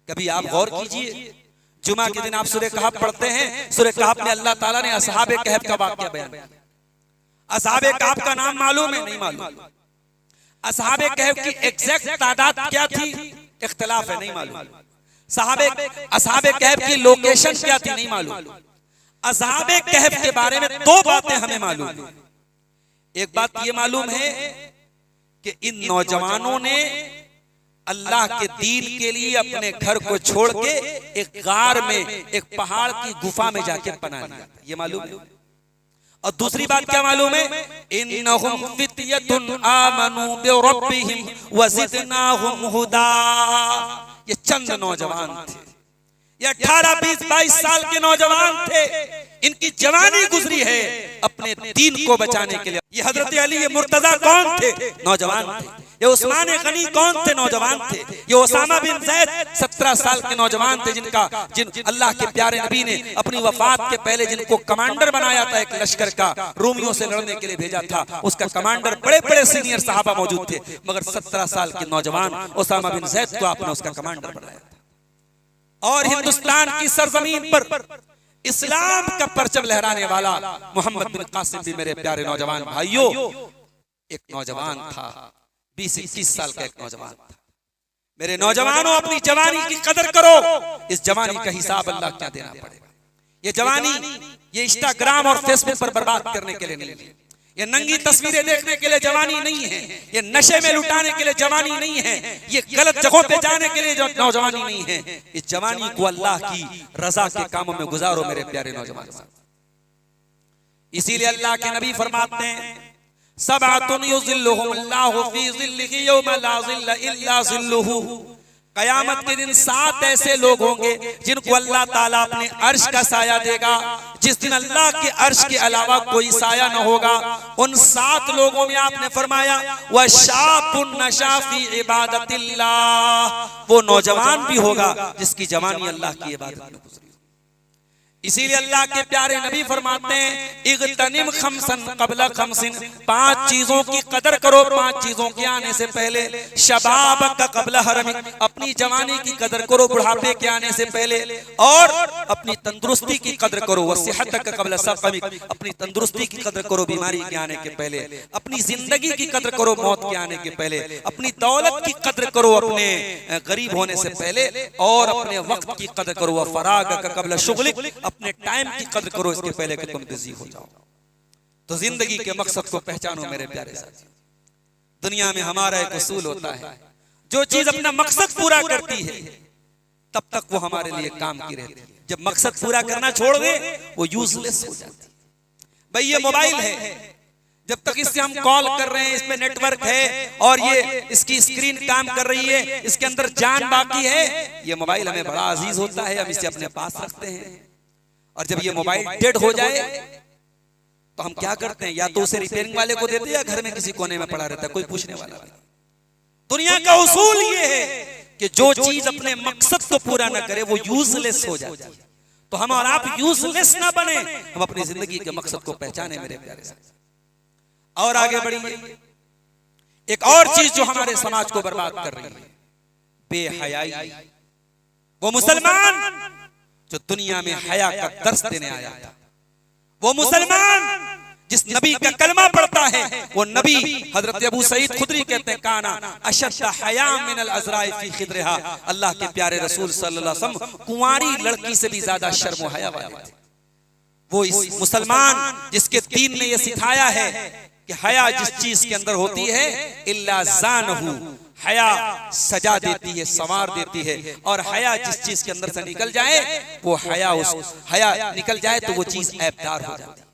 कभी आप गौर कीजिए, जुमा के दिन आप सूरह कहफ पढ़ते हैं, सूरह कहफ में अल्लाह ताला ने असहाबे कहफ का वाक़या बयान किया। असहाबे कहफ का नाम मालूम है? नहीं मालूम। असहाबे कहफ की एग्जैक्ट तादाद क्या थी? इख्तिलाफ है, नहीं मालूम। असहाबे कहफ की लोकेशन क्या थी? नहीं मालूम। असहाबे कहफ के बारे में दो बातें हमें मालूम है। एक बात ये मालूम है कि इन नौजवानों ने अल्लाह के दीन के लिए अपने घर को छोड़ के एक गार में, एक पहाड़ की गुफा में जाके पनाह लिया, ये मालूम है। और दूसरी बात क्या मालूम है? इन्नहुम फित्यतुन आमनू बिरब्बिहिम वज़िदनाहुम हुदा। ये चंद नौजवान थे, ये 18, 20, 22 साल के नौजवान थे। इनकी जवानी गुजरी है अपने दीन को बचाने के लिए। ये हजरत अली, ये मुर्तजा कौन थे? नौजवान थे। ये उस्मान गनी कौन थे? नौजवान थे। ये उसामा बिन ज़ैद 17 साल के नौजवान थे, जिन अल्लाह के प्यारे नबी ने अपनी वफात के पहले जिनको कमांडर बनाया था, एक लश्कर का रोमियों से लड़ने के लिए भेजा था। उसका कमांडर बड़े बड़े सीनियर सहाबा मौजूद थे, मगर 17 साल के नौजवान उसामा बिन ज़ैद को आपने उसका कमांडर बनाया था। और हिंदुस्तान की सरजमीन पर इस्लाम का परचम लहराने वाला मोहम्मद बिन कासिम भी मेरे प्यारे नौजवान भाइयों एक नौजवान था, 20-21 साल का एक नौजवान था। मेरे नौजवानों, अपनी जवानी की कदर करो। इस जवानी का हिसाब अल्लाह क्या देना पड़ेगा। ये जवानी ये इंस्टाग्राम और फेसबुक पर बर्बाद करने के लिए नहीं है, ये नंगी तस्वीरें देखने के लिए जवानी नहीं है, ये नशे में लुटाने के लिए जवानी नहीं है, ये गलत जगहों पे जाने के लिए नौजवानी नहीं है। इस जवानी को अल्लाह की रजा के कामों में गुजारो मेरे प्यारे नौजवान। इसीलिए अल्लाह के नबी फरमाते हैं, सबअतुन युज़िल्लुहुमुल्लाहु फी ज़िल्लिही यौमा ला ज़िल्ला इल्ला ज़िल्लुहु। कयामत के दिन 7 ऐसे लोग होंगे जिनको अल्लाह ताला अपने अर्श का साया देगा, जिस दिन अल्लाह के अर्श के अलावा कोई साया न होगा। उन 7 लोगों में आपने फरमाया वशापुन नशा फी इबादतिल्लाह, वो नौजवान भी होगा जिसकी जवानी अल्लाह की इबादत में गुजरी। इसीलिए अल्लाह के प्यारे नबी फरमाते हैं इग़तनिम खमसन क़ब्ल खमसिन, 5 चीजों की कदर करो 5 चीजों के आने से पहले। शबाबक क़ब्ल हरमिक, अपनी जवानी की कदर करो बुढ़ापे के आने से पहले। और अपनी तंदुरुस्ती की कदर करो वसिहतक क़ब्ल सक़मिक, अपनी तंदुरुस्ती की कदर करो बीमारी के आने के पहले। अपनी जिंदगी की कदर करो मौत के आने के पहले। अपनी दौलत की कदर करो अपने गरीब होने से पहले। और अपने वक्त की कदर करो फरागक क़ब्ल शुग़लिक, अपने टाइम की कदर करो इसके पहले कि तुम बिजी हो जाओ। तो जिंदगी के मकसद को पहचानो मेरे प्यारे साथियों। दुनिया में हमारा एक उसूल होता है, जो चीज अपना मकसद पूरा करती है तब तक वो हमारे लिए काम की रहती है। जब मकसद पूरा करना छोड़ दे वो यूजलेस हो जाती है। भाई ये मोबाइल है, जब तक इससे हम कॉल कर रहे हैं, इसमें नेटवर्क है और ये इसकी स्क्रीन काम कर रही है, इसके अंदर जान बाकी है, ये मोबाइल हमें बड़ा अजीज होता है, हम इसे अपने पास रखते हैं। और जब ये मोबाइल डेड हो जाए तो हम क्या करते हैं, या तो उसे रिपेयरिंग वाले को देते हैं या घर में किसी कोने में पड़ा रहता है, कोई पूछने वाला नहीं। दुनिया का उसूल ये है कि जो चीज अपने मकसद को पूरा ना करे वो यूजलेस हो जाती है। तो हम और आप यूजलेस ना बने, हम अपनी जिंदगी के मकसद को पहचाने मेरे प्यारे साथी। और आगे बढ़िए, एक और चीज जो हमारे समाज को बर्बाद कर रही है, बेहयाई। वो मुसलमान जो दुनिया में हया का दर्स देने आया था, वो मुसलमान जिस नबी का कलमा पढ़ता है, वो नबी हजरत अबू सईद खुदरी कहते हैं काना अशद्द हया मिनल अज़राइ फी खिद्रिहा, अल्लाह के प्यारे रसूल सल्लल्लाहु अलैहि वसल्लम कुंवारी लड़की से भी ज्यादा शर्म व हया वाले थे। वो इस मुसलमान जिसके दीन ने ये सिखाया है कि हया जिस चीज के अंदर होती है इल्ला ज़ानहु, हया सजा देती है, संवार देती है। और हया जिस चीज के अंदर से निकल जाए, वो हया निकल जाए तो वो चीज ऐबदार हो जाती है।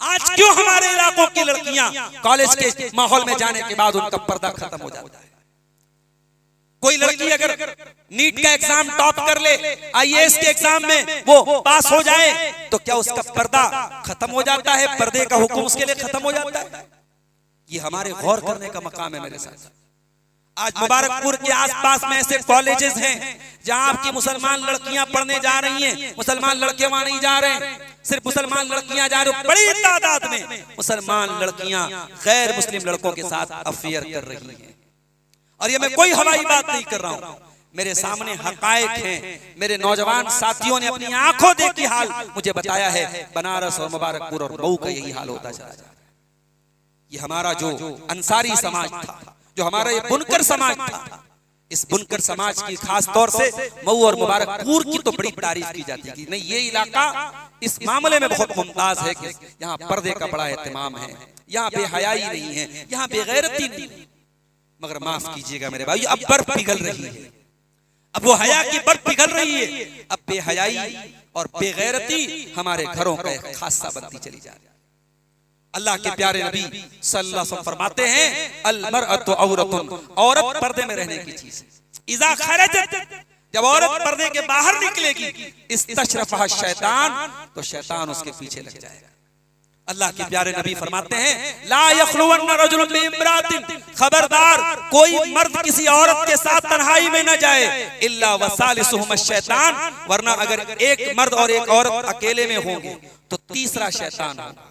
आज क्यों हमारे इलाकों की लड़कियां कॉलेज के माहौल में जाने के बाद उनका पर्दा खत्म हो जाता है। कोई लड़की अगर नीट का एग्जाम टॉप कर ले, IAS के एग्जाम में वो पास हो जाए, तो क्या उसका पर्दा खत्म हो जाता है? पर्दे का हुक्म उसके लिए खत्म हो जाता है? ये हमारे गौर करने का मकाम है मेरे साथ। आज मुबारकपुर के आसपास में ऐसे कॉलेजेस हैं जहां आपकी मुसलमान लड़कियां पढ़ने जा रही हैं, मुसलमान लड़के वहां नहीं जा रहे हैं, सिर्फ मुसलमान लड़कियां जा रही हैं। बड़ी तादाद में मुसलमान लड़कियां गैर मुस्लिम लड़कों के साथ अफेयर कर रही हैं। और ये मैं कोई हवाई बात नहीं कर रहा हूं, मेरे सामने हकायक हैं। मेरे नौजवान साथियों ने अपनी आंखों देखी हाल मुझे बताया है। बनारस और मुबारकपुर और मऊ का यही हाल होता चला जा रहा है। ये हमारा जो अंसारी समाज था, जो हमारा ये बुनकर समाज था, इस बुनकर समाज की खास तौर से मऊ और मुबारकपुर की तो बड़ी तारीफ की जाती है कि नहीं, ये इलाका इस मामले में बहुत मुमताज है कि यहाँ पर्दे का बड़ा एहतमाम है, यहाँ बेहयाई नहीं है, यहाँ बेगैरती नहीं है। मगर माफ कीजिएगा मेरे भाई, अब बर्फ पिघल रही है, अब वो हया की बर्फ पिघल रही है। अब बेहयाई और बेगैरती हमारे घरों का एक खासा बनती चली जा रही है। अल्लाह के प्यारे नबी सल्लल्लाहु अलैहि वसल्लम फरमाते हैं अल मरअतु औरतुन, औरत पर्दे में रहने की चीज है। इज़ा खरजत, जब औरत पर्दे के बाहर निकलेगी, इस्तशरफहा शैतान, तो शैतान उसके पीछे लग जाएगा। अल्लाह के प्यारे नबी फरमाते हैं ला यखलुवन्ना रजुलुन बिइम्रातिन, खबरदार कोई मर्द किसी औरत के साथ तन्हाई में न जाए, इल्ला वसालिसुहुम शैतान, वरना अगर एक मर्द और एक औरत अकेले में होंगे तो तीसरा शैतान होगा।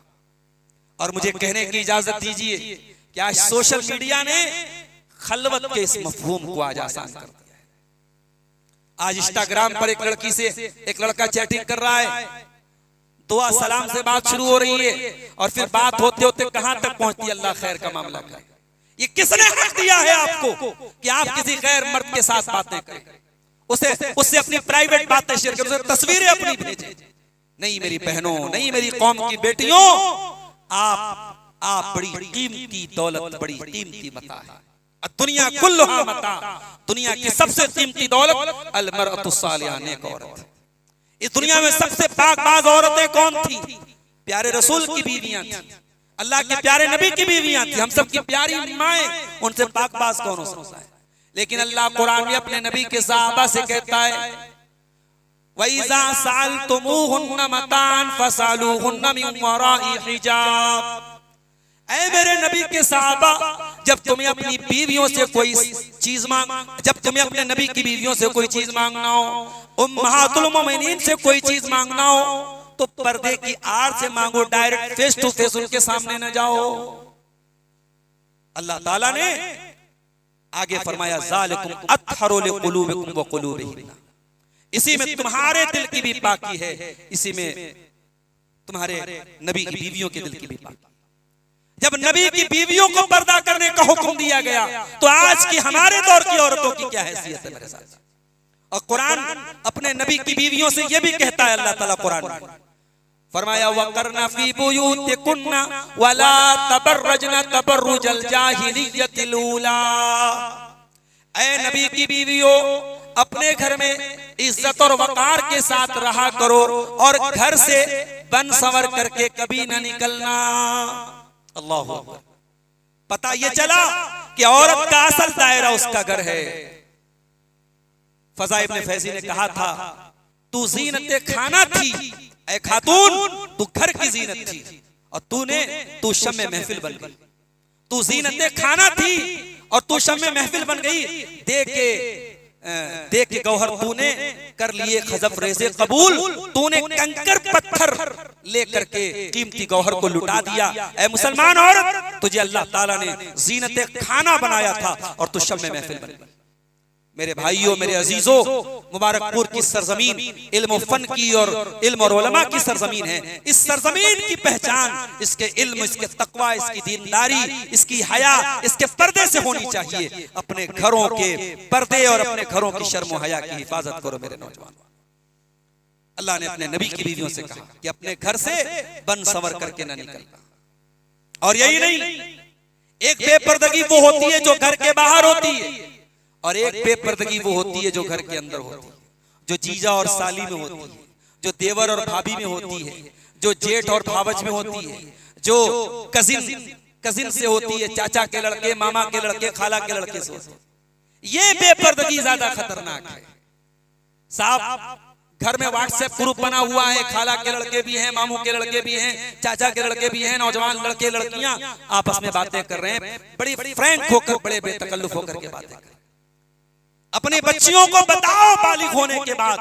और मुझे कहने की इजाजत दीजिए कि आज सोशल मीडिया ने खलवत के इस मफहूम को आज आसान कर दिया है। आज इंस्टाग्राम पर एक लड़की से एक लड़का चैटिंग कर रहा है, दुआ सलाम से बात शुरू हो रही है और फिर बात होते होते कहां तक पहुंचती है, अल्लाह खैर का मामला करे। ये किसने हक दिया है आपको कि आप किसी गैर मर्द के साथ बातें करें, उससे अपनी प्राइवेट बातें शेयर करें, उसे तस्वीरें अपनी भेजें? नहीं मेरी बहनों, नहीं मेरी कौम की बेटियों, आप बड़ी कीमती दौलत, बड़ी कीमती मता है। दुनिया कुल्लुहा मता, दुनिया की सबसे कीमती दौलत अल मरअतु सालिहा, नेक औरत। इस दुनिया में सबसे पाकबाज औरतें कौन थी? प्यारे रसूल की बीवियां थी, अल्लाह के प्यारे नबी की बीवियां थी, हम सब की प्यारी माएं, उनसे पाकबाज कौन हो सकता है? लेकिन अल्लाह कुरान में अपने नबी के सहाबा से कहता है वइज़ा सअलतुमूहुन्ना मतान फसअलूहुन्ना मिन वराई हिजाब। ऐ मेरे नबी के सहाबा, जब तुम्हें अपनी बीवियों से कोई चीज जब तुम्हें अपने नबी की बीवियों से कोई चीज मांगना हो, उम्महातुल मोमिनीन से कोई चीज मांगना हो, तो पर्दे की आड़ से मांगो, डायरेक्ट फेस टू फेस उनके सामने न जाओ। अल्लाह ताला ने आगे फरमाया ज़ालिकुम अत्हरु लिकुलूबिकुम व कुलूबिहिन्ना, इसी में तुम्हारे दिल की भी पाकी है, इसी में तुम्हारे नबी की बीवियों के दिल की भी पाकी। जब नबी की बीवियों को पर्दा करने का हुक्म दिया गया तो आज की हमारे दौर की औरतों की क्या हैसियत है मेरे साथ? और कुरान अपने नबी की बीवियों से यह भी कहता है, अल्लाह ताला कुरान में फरमाया वकरना फी बुयूतिकुन्ना वला तबर्रजना तबर्रुजल जाहिलियतिल ऊला। ऐ नबी की बीवियों, अपने घर में इज्जत और वकार के साथ रहा करो और घर से बन संवर करके कभी न निकलना। अल्लाह अकबर। पता ये चला कि औरत का असल दायरा उसका घर है। फज़ा इब्न फैज़ी ने कहा था तू ज़ीनते खाना थी, ऐ खातून तू घर की ज़ीनत थी, और तू शम्मे महफिल बन गई। तू ज़ीनते खाना थी और तू शम्मे महफिल बन गई। देख के गौहर तूने कर लिए खजफ रेज़े कबूल, तूने कंकर पत्थर लेकर के कीमती गौहर को लुटा दिया। ऐ मुसलमान औरत, तुझे अल्लाह ताला ने ज़ीनते खाना बनाया था और तू शम्मे महफिल बन गई। मेरे भाइयों, मेरे अजीजों, मुबारकपुर की सरजमीन इल्म फन की और इल्म और उलमा की सरजमीन है। इस सरजमीन की पहचान इसके इल्म, इसके तकवा, इसकी दीनदारी, इसकी हया, इसके पर्दे से होनी चाहिए। अपने घरों के पर्दे और अपने घरों की शर्म हया की हिफाजत करो मेरे नौजवान। अल्लाह ने अपने नबी की बीवियों से कहा कि अपने घर से बन संवर करके न निकलना। और यही नहीं, एक बेपर्दगी वो होती है जो घर के बाहर होती है, और एक बेपर्दगी वो होती है जो घर के अंदर होती है, जो जीजा और साली में होती है, जो देवर और भाभी में होती है, जो जेठ और भावज में होती है, जो कजिन से होती है, चाचा के लड़के, मामा के लड़के, खाला के लड़के से होती है। ये बेपर्दगी ज्यादा खतरनाक है। साहब, घर में व्हाट्सएप ग्रुप बना हुआ है, खाला के लड़के भी हैं, मामू के लड़के भी हैं, चाचा के लड़के भी हैं, नौजवान लड़के लड़कियां आपस में बातें कर रहे हैं, बड़ी फ्रैंक होकर, बड़े बेतकल्लुफ होकर के बातें कर। अपने बच्चियों को बताओ बालिग होने के बाद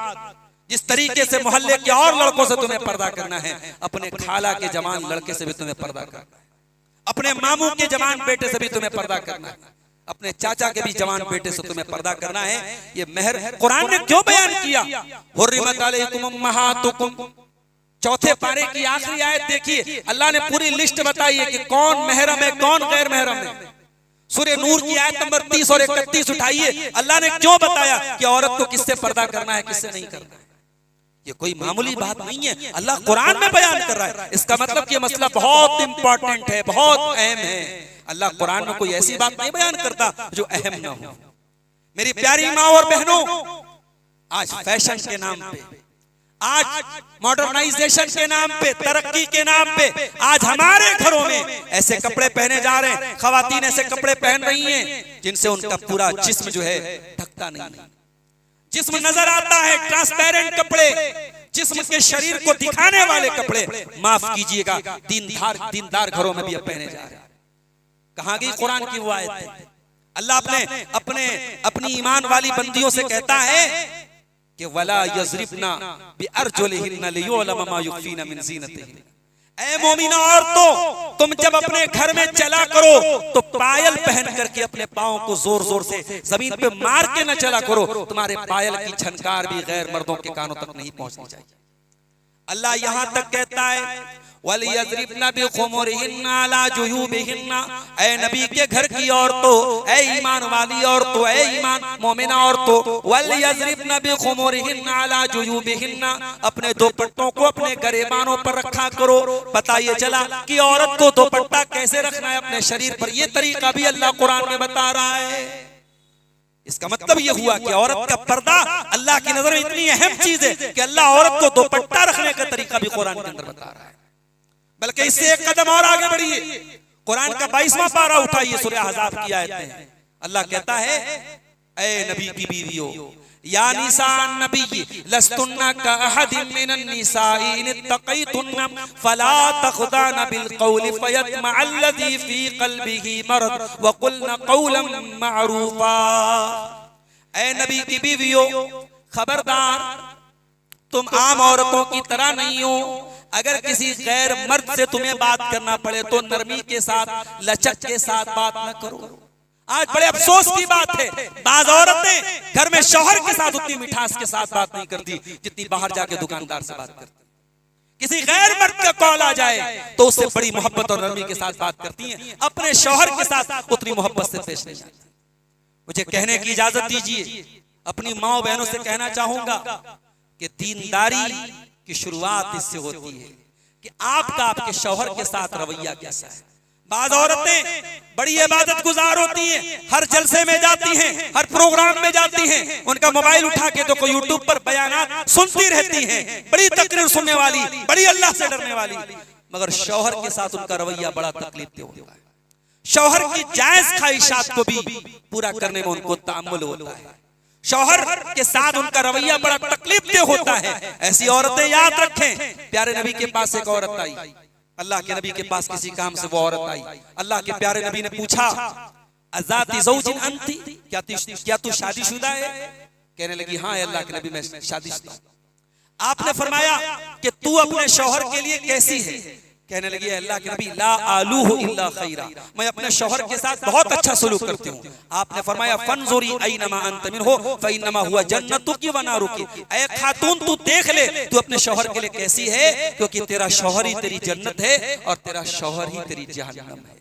जिस तरीके से मोहल्ले के और लड़कों से तुम्हें पर्दा करना है, अपने खाला के जवान लड़के से भी तुम्हें पर्दा करना है, अपने मामू के जवान बेटे से भी तुम्हें पर्दा करना है, अपने चाचा के भी जवान बेटे से तुम्हें पर्दा करना है। ये महर कुरान ने क्यों बयान किया? हुर्रिमत अलैकुम उम्महातुकुम, चौथे पारे की आखिरी आयत देखिए, अल्लाह ने पूरी लिस्ट बताई है कि कौन महरम है, कौन गैर महरम है। सूरह नूर की आयत नंबर 30 और 31 उठाइए, अल्लाह ने क्यों बताया कि औरत को किससे पर्दा करना है, किससे नहीं करना है। ये कोई मामूली बात नहीं है, अल्लाह कुरान में बयान कर रहा है। इसका मतलब कि ये मसला बहुत इंपॉर्टेंट है, बहुत अहम है। अल्लाह कुरान में कोई ऐसी बात नहीं बयान करता जो अहम ना हो। मेरी प्यारी माँ और बहनों, आज फैशन के नाम पे, आज मॉडर्नाइजेशन के नाम पे, तरक्की के नाम पे, आज हमारे घरों में ऐसे कपड़े पहने जा रहे हैं, खवातीन ऐसे कपड़े पहन रही हैं जिनसे उनका पूरा जिस्म जो है ढकता नहीं है, जिस्म नजर आता है, ट्रांसपेरेंट कपड़े, जिस्म के शरीर को दिखाने वाले कपड़े, माफ कीजिएगा, दीनदार घरों में भी अब पहने जा रहे हैं। कहां गई कुरान की वो आयत है? अल्लाह अपनी ईमान वाली बंदियों से कहता है कि वला यज़रिबना बिअरजुलिहिन्ना लियुअलम मा युखफीना मिन ज़ीनतिहिन्ना। ऐ मोमिना औरतों, तुम जब अपने घर में चला करो तो पायल पहन करके अपने पाँव को जोर जोर से जमीन पे मार के न चला करो, तुम्हारे पायल की झनकार भी गैर मर्दों के कानों तक नहीं पहुंचनी चाहिए। अल्लाह यहां तक कहता है वलियज़रिबना बिखुमुरिहिन्ना अला जुयूबिहिन्ना। ऐ नबी के घर की औरतों, ऐ ईमान वाली औरतों, ऐ ईमान मोमिना औरतों, वलियज़रिबना बिखुमुरिहिन्ना अला जुयूबिहिन्ना, अपने दुपट्टों को अपने गरेबानों पर रखा करो। पता ये चला कि औरत को दुपट्टा कैसे रखना है अपने शरीर पर, ये तरीका भी अल्लाह कुरान में बता रहा है। इसका मतलब ये हुआ कि औरत का पर्दा अल्लाह की नजर में इतनी अहम चीज है कि अल्लाह औरत को दुपट्टा रखने का तरीका भी कुरान के अंदर बता रहा है। बल्कि इससे एक कदम और आगे बढ़िए, कुरान का 22वां पारा उठाइए, सूरह अहज़ाब की आयत में अल्लाह कहता है, ऐ नबी की बीवियों, या निसान नबी लस्तुन्ना का अहदिम मिनन निसाई इन इत्तक़ैतुन्ना फला तख़दान बिल क़ौल फ़यत्मअल्लज़ी फ़ी क़ल्बिही मरद वक़ुल्ना क़ौलन मअरूफ़ा। ऐ नबी की बीवियों, खबरदार, तुम आम औरतों की तरह नहीं हो। अगर किसी गैर मर्द से तुम्हें बात करना पड़े तो नरमी के साथ, लचक के साथ बात न करो। आज बड़े अफसोस की बात है, बाज औरतें घर में शौहर के साथ उतनी मिठास के साथ बात नहीं करती जितनी बाहर जाके दुकानदार से बात करती। किसी गैर मर्द का कॉल आ जाए तो उससे बड़ी मोहब्बत और नरमी के साथ बात करती हैं, अपने शौहर के साथ उतनी मोहब्बत से पेश नहीं आती। मुझे कहने की इजाजत दीजिए, अपनी माँ बहनों से कहना चाहूंगा कि दीनदारी की शुरुआत इससे होती है कि आपका आपके शौहर के साथ रवैया कैसा है। बाज़ औरतें बड़ी इबादत गुजार होती हैं, हर जलसे में जाती हैं, हर प्रोग्राम में जाती हैं, उनका मोबाइल उठा के तो कोई यूट्यूब पर बयानात सुनती रहती हैं, बड़ी तकरीर सुनने वाली, बड़ी अल्लाह से डरने वाली, मगर शौहर के साथ उनका रवैया बड़ा तकलीफ होता है। शौहर की जायज ख्वाहिशात को भी पूरा करने में उनको तामुल होता है। शौहर के साथ उनका रवैया बड़ा तकलीफ होता है। ऐसी औरतें याद रखें, प्यारे नबी के पास एक औरत आई, अल्लाह के नबी के पास किसी काम से वो औरत आई। अल्लाह के प्यारे नबी ने पूछा, अज़ाती ज़ौजिन अंती, क्या तू शादीशुदा है? कहने लगी, हाँ अल्लाह के नबी मैं शादीशुदा हूं। आपने फरमाया कि तू अपने शौहर के लिए कैसी है? कहने लगी, अल्लाह के नबी ला आलूहु इल्ला खैरा, मैं अपने शौहर के साथ बहुत अच्छा सलूक करती हूँ। आपने फरमाया फंजुरी ऐनमा अंत मिनहु फइन्नमा हुवा जन्नतुकी व नारुकी, ऐ खातून तू देख ले तू अपने शौहर के लिए कैसी है, क्योंकि तेरा शौहर ही तेरी जन्नत है और तेरा शौहर ही तेरी जहन्नम है।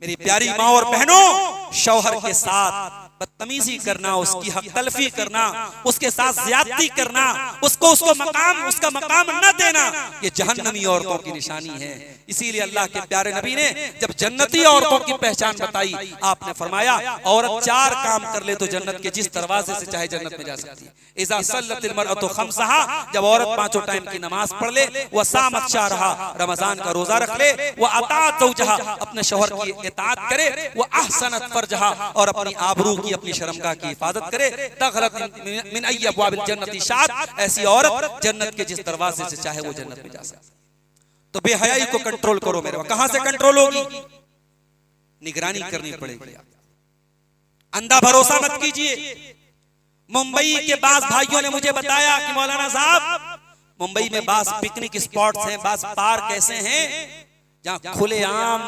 मेरी प्यारी माँ और बहनों, शौहर के साथ बदतमीजी करना, उसकी हक तलफी करना, उसके साथ ज्यादती करना, उसका मकाम न देना, ये जहन्नमी औरतों की निशानी है। इसीलिए अल्लाह के प्यारे नबी ने जब जन्नती औरतों की पहचान बताई, आपने फरमाया औरत 4 काम कर ले तो जन्नत के जिस दरवाजे से चाहे जन्नत में जा सकती है। इज़ा सल्लतिल मरअतु खम्सहा, जब औरत 5 टाइम की नमाज पढ़ ले, व सामत शहरहा, रमजान का रोजा रख ले, व अतात ज़ौजहा, अपने शौहर की इताअत करे, व अहसनत फरजहा, और अपनी आबरू की, अपनी शर्मगाह की हिफाजत करे, दखलत मिन अय्यि अब्वाबिल जन्नति शात, ऐसी औरत जन्नत के जिस दरवाजे से चाहे वो जन्नत में जा सकती है। तो बेहयाई को कंट्रोल करो मेरे वहां। कहां से कंट्रोल होगी? निगरानी करनी पड़ेगी। अंधा भरोसा मत कीजिए। मुंबई के बास भाइयों ने मुझे बताया कि मौलाना साहब, मुंबई में बास पिकनिक स्पॉट्स हैं, बास पार्क ऐसे हैं जहां खुलेआम